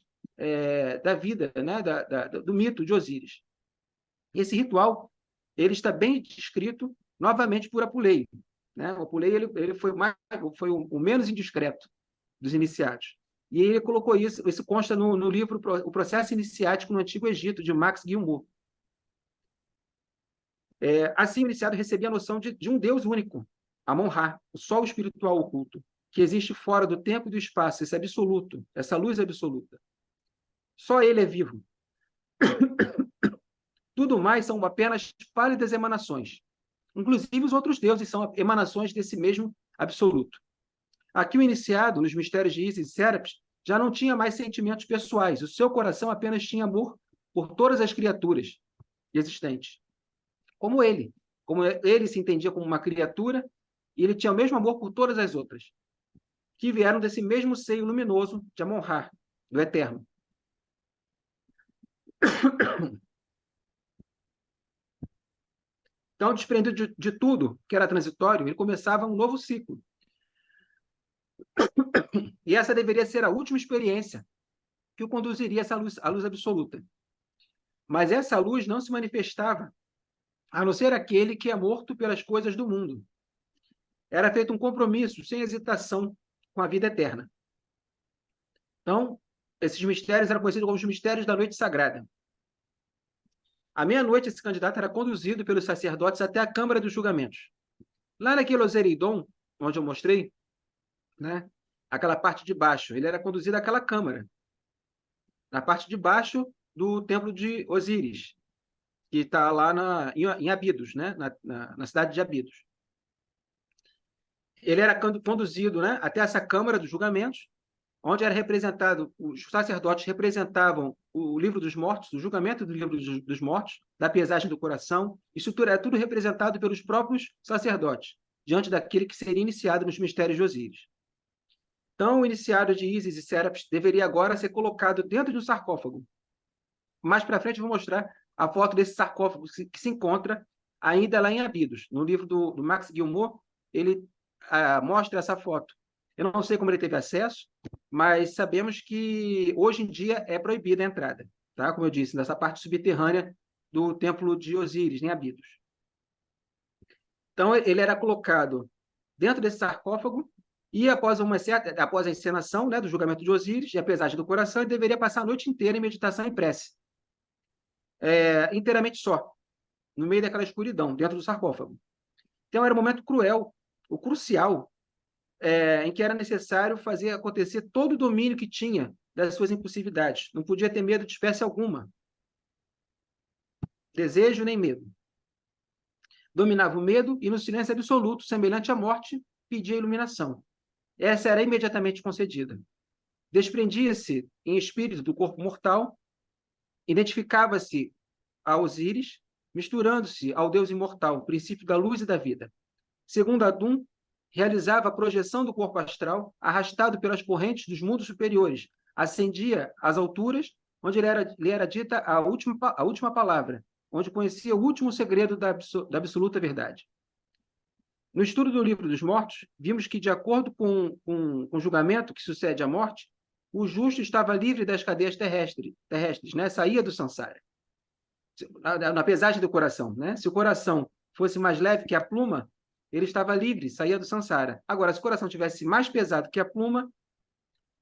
da vida, né, do mito de Osíris. Esse ritual ele está bem descrito novamente por Apuleio, né? O Apuleio ele foi o menos indiscreto dos iniciados. E ele colocou isso consta no livro O Processo Iniciático no Antigo Egito, de Max Guillemot. Assim, o iniciado recebia a noção de um Deus único, Amon-Ra, o sol espiritual oculto, que existe fora do tempo e do espaço, esse absoluto, essa luz absoluta. Só ele é vivo. Tudo mais são apenas pálidas emanações. Inclusive, os outros deuses são emanações desse mesmo absoluto. Aqui, o iniciado, nos mistérios de Ísis e Sérapis, já não tinha mais sentimentos pessoais. O seu coração apenas tinha amor por todas as criaturas existentes. Como ele se entendia como uma criatura, e ele tinha o mesmo amor por todas as outras, que vieram desse mesmo seio luminoso de Amon-Ra, do Eterno. Então, desprendido de tudo que era transitório, ele começava um novo ciclo. E essa deveria ser a última experiência que o conduziria à luz absoluta. Mas essa luz não se manifestava, a não ser aquele que é morto pelas coisas do mundo. Era feito um compromisso, sem hesitação, com a vida eterna. Então, esses mistérios eram conhecidos como os mistérios da noite sagrada. À meia-noite, esse candidato era conduzido pelos sacerdotes até a Câmara dos Julgamentos. Lá naquele Osereidon, onde eu mostrei, né, aquela parte de baixo, ele era conduzido àquela câmara. na parte de baixo do templo de Osíris, que está lá em Abidos, né? Na cidade de Abidos. Ele era conduzido, né, até essa câmara dos julgamentos, onde era representado, os sacerdotes representavam o livro dos mortos, o julgamento do livro dos mortos, da pesagem do coração. Isso tudo é tudo representado pelos próprios sacerdotes, diante daquele que seria iniciado nos mistérios de Osíris. Então, o iniciado de Ísis e Sérapis deveria agora ser colocado dentro de um sarcófago. Mais para frente, eu vou mostrar a foto desse sarcófago que se encontra ainda lá em Abidos. No livro do Max Guillemot, ele mostra essa foto. Eu não sei como ele teve acesso, mas sabemos que hoje em dia é proibida a entrada, tá? Como eu disse, nessa parte subterrânea do templo de Osíris, em Abidos. Então, ele era colocado dentro desse sarcófago e, após a encenação, né, do julgamento de Osíris e a pesagem do coração, ele deveria passar a noite inteira em meditação e prece. Inteiramente só, no meio daquela escuridão, dentro do sarcófago. Então, era um momento cruel, o crucial, em que era necessário fazer acontecer todo o domínio que tinha das suas impulsividades. Não podia ter medo de espécie alguma. Desejo nem medo. Dominava o medo e, no silêncio absoluto, semelhante à morte, pedia iluminação. Essa era imediatamente concedida. Desprendia-se em espírito do corpo mortal, identificava-se a Osíris, misturando-se ao Deus imortal, princípio da luz e da vida. Segundo Adum, realizava a projeção do corpo astral, arrastado pelas correntes dos mundos superiores, ascendia às alturas, onde lhe era dita a última palavra, onde conhecia o último segredo da absoluta verdade. No estudo do Livro dos Mortos, vimos que, de acordo com o julgamento que sucede à morte, o justo estava livre das cadeias terrestres, né? Saía do samsara. Na pesagem do coração, né? Se o coração fosse mais leve que a pluma, ele estava livre, saía do samsara. Agora, se o coração tivesse mais pesado que a pluma,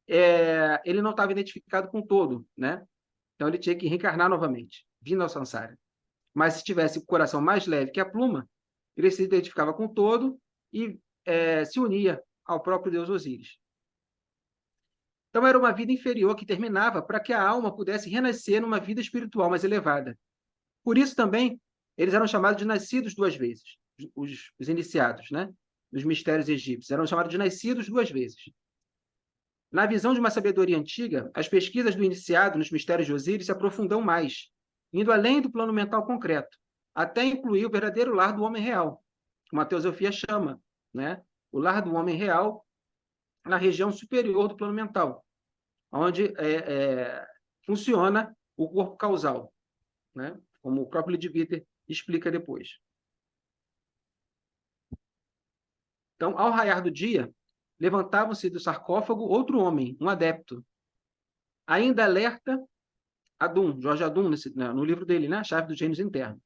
ele não estava identificado com o todo, né? Então, ele tinha que reencarnar novamente, vindo ao samsara. Mas se tivesse o coração mais leve que a pluma, ele se identificava com o todo e se unia ao próprio Deus Osíris. Então, era uma vida inferior que terminava para que a alma pudesse renascer numa vida espiritual mais elevada. Por isso também, eles eram chamados de nascidos duas vezes, os iniciados, né? Dos mistérios egípcios. Eram chamados de nascidos duas vezes. Na visão de uma sabedoria antiga, as pesquisas do iniciado nos mistérios de Osíris se aprofundam mais, indo além do plano mental concreto, até incluir o verdadeiro lar do homem real, como a teosofia chama, né? O lar do homem real na região superior do plano mental, onde funciona o corpo causal, né? Como o próprio Leadbeater explica depois. Então, ao raiar do dia, levantava-se do sarcófago outro homem, um adepto. Ainda alerta Adum, Jorge Adum, no livro dele, né? A Chave dos Gênios Internos,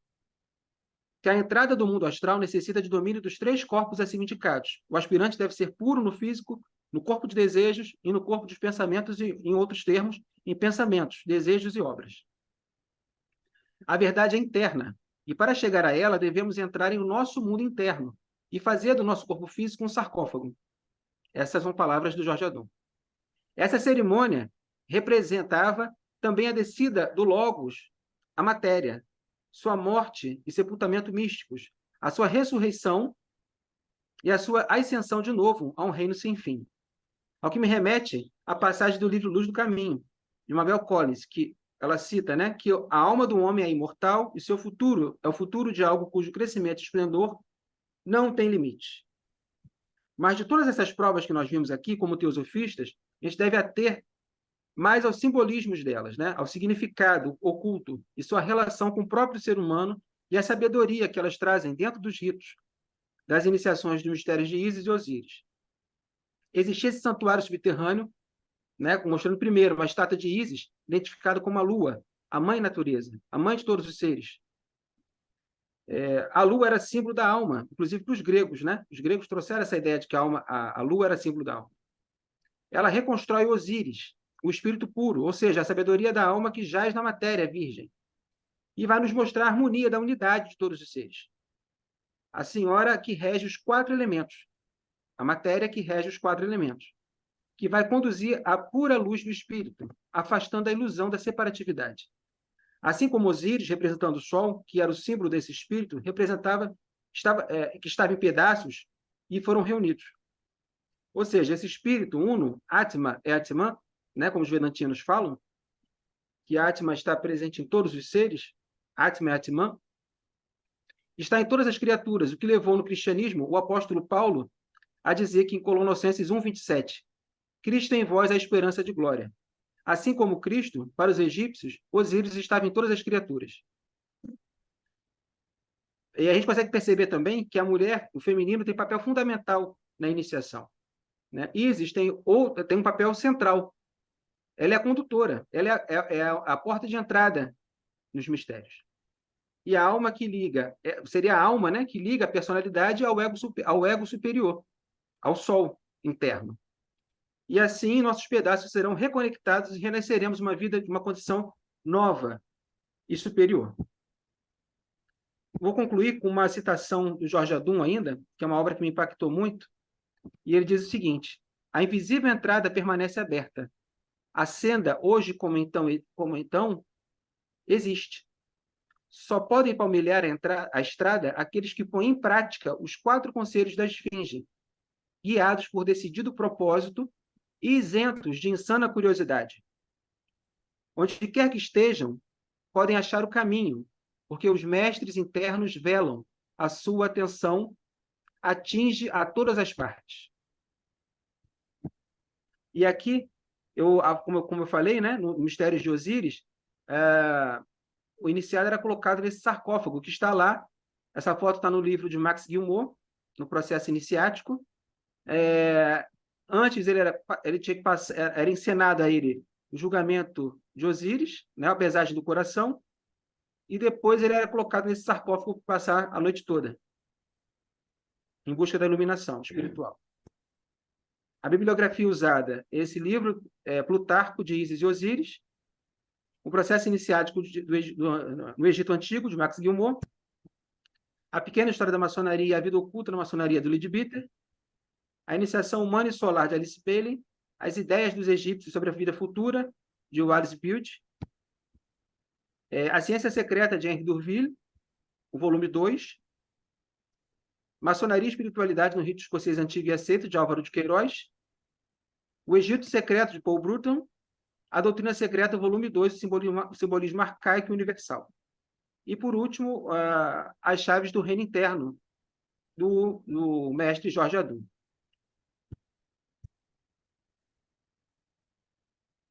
que a entrada do mundo astral necessita de domínio dos três corpos assim indicados. O aspirante deve ser puro no físico, no corpo de desejos e no corpo dos pensamentos e, em outros termos, em pensamentos, desejos e obras. A verdade é interna, e para chegar a ela devemos entrar em o nosso mundo interno e fazer do nosso corpo físico um sarcófago. Essas são palavras do Jorge Adum. Essa cerimônia representava também a descida do Logos à matéria, sua morte e sepultamento místicos, a sua ressurreição e a sua ascensão de novo a um reino sem fim. Ao que me remete a passagem do livro Luz do Caminho, de Mabel Collins, que ela cita, né, que a alma do homem é imortal e seu futuro é o futuro de algo cujo crescimento e esplendor não tem limite. Mas de todas essas provas que nós vimos aqui, como teosofistas, a gente deve ater mais aos simbolismos delas, né? Ao significado oculto e sua relação com o próprio ser humano e a sabedoria que elas trazem dentro dos ritos das iniciações dos mistérios de Ísis e Osíris. Existia esse santuário subterrâneo, né? Mostrando primeiro uma estátua de Ísis identificada como a lua, a mãe natureza, a mãe de todos os seres. A lua era símbolo da alma, inclusive para os gregos, né? Os gregos trouxeram essa ideia de que a lua era símbolo da alma. Ela reconstrói Osíris, o espírito puro, ou seja, a sabedoria da alma que jaz na matéria virgem, e vai nos mostrar a harmonia da unidade de todos os seres. A senhora que rege os quatro elementos, a matéria que rege os quatro elementos, que vai conduzir à pura luz do espírito, afastando a ilusão da separatividade. Assim como Osíris, representando o Sol, que era o símbolo desse espírito, que estava em pedaços e foram reunidos. Ou seja, esse espírito uno, Atma é Atman, né, como os vedantinos falam, que Atma está presente em todos os seres, Atma é Atman, está em todas as criaturas, o que levou no cristianismo o apóstolo Paulo a dizer que em Colossenses 1:27, Cristo em vós é a esperança de glória. Assim como Cristo, para os egípcios, Osíris estava em todas as criaturas. E a gente consegue perceber também que a mulher, o feminino, tem papel fundamental na iniciação, né? Ísis tem um papel central. Ela é a condutora, ela é a porta de entrada nos mistérios. E a alma que liga, seria a alma, né, que liga a personalidade ao ego superior, ao sol interno. E assim nossos pedaços serão reconectados e renasceremos uma vida de uma condição nova e superior. Vou concluir com uma citação do Jorge Adum ainda, que é uma obra que me impactou muito, e ele diz o seguinte: a invisível entrada permanece aberta. A senda, hoje como então, existe. Só podem palmilhar a estrada aqueles que põem em prática os 4 conselhos da esfinge, guiados por decidido propósito e isentos de insana curiosidade. Onde quer que estejam, podem achar o caminho, porque os mestres internos velam, a sua atenção atinge a todas as partes. E aqui, como eu falei, né, no Mistérios de Osíris, o iniciado era colocado nesse sarcófago que está lá. Essa foto está no livro de Max Guillemot, no Processo Iniciático. Antes ele tinha que passar, era encenado a ele o julgamento de Osíris, né, a pesagem do coração, e depois ele era colocado nesse sarcófago para passar a noite toda, em busca da iluminação espiritual. A bibliografia usada é esse livro, Plutarco de Ísis e Osíris, o Processo Iniciático no Egito Antigo, de Max Guillemot, A Pequena História da Maçonaria e a Vida Oculta na Maçonaria, do Leadbeater, A Iniciação Humana e Solar, de Alice Bailey, As Ideias dos Egípcios sobre a Vida Futura, de Wallace Beard, A Ciência Secreta, de Henri Durville, o volume 2, Maçonaria e Espiritualidade no Rito Escocês Antigo e Aceito, de Álvaro de Queiroz, O Egito Secreto, de Paul Bruton, A Doutrina Secreta, volume 2, o Simbolismo Arcaico e Universal. E, por último, As Chaves do Reino Interno, do mestre Jorge Adum.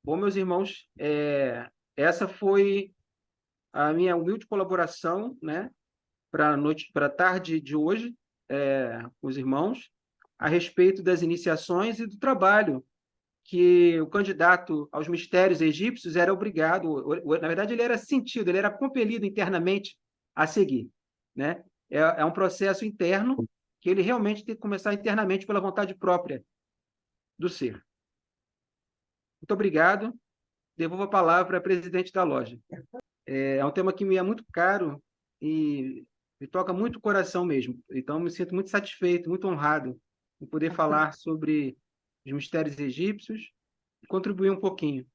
Bom, meus irmãos, essa foi a minha humilde colaboração, né, para a tarde de hoje, com os irmãos, a respeito das iniciações e do trabalho que o candidato aos mistérios egípcios era obrigado, na verdade, ele era sentido, ele era compelido internamente a seguir, né? É um processo interno que ele realmente tem que começar internamente pela vontade própria do ser. Muito obrigado. Devolvo a palavra à presidente da loja. É um tema que me é muito caro e me toca muito o coração mesmo. Então, me sinto muito satisfeito, muito honrado em poder falar sobre os mistérios egípcios e contribuir um pouquinho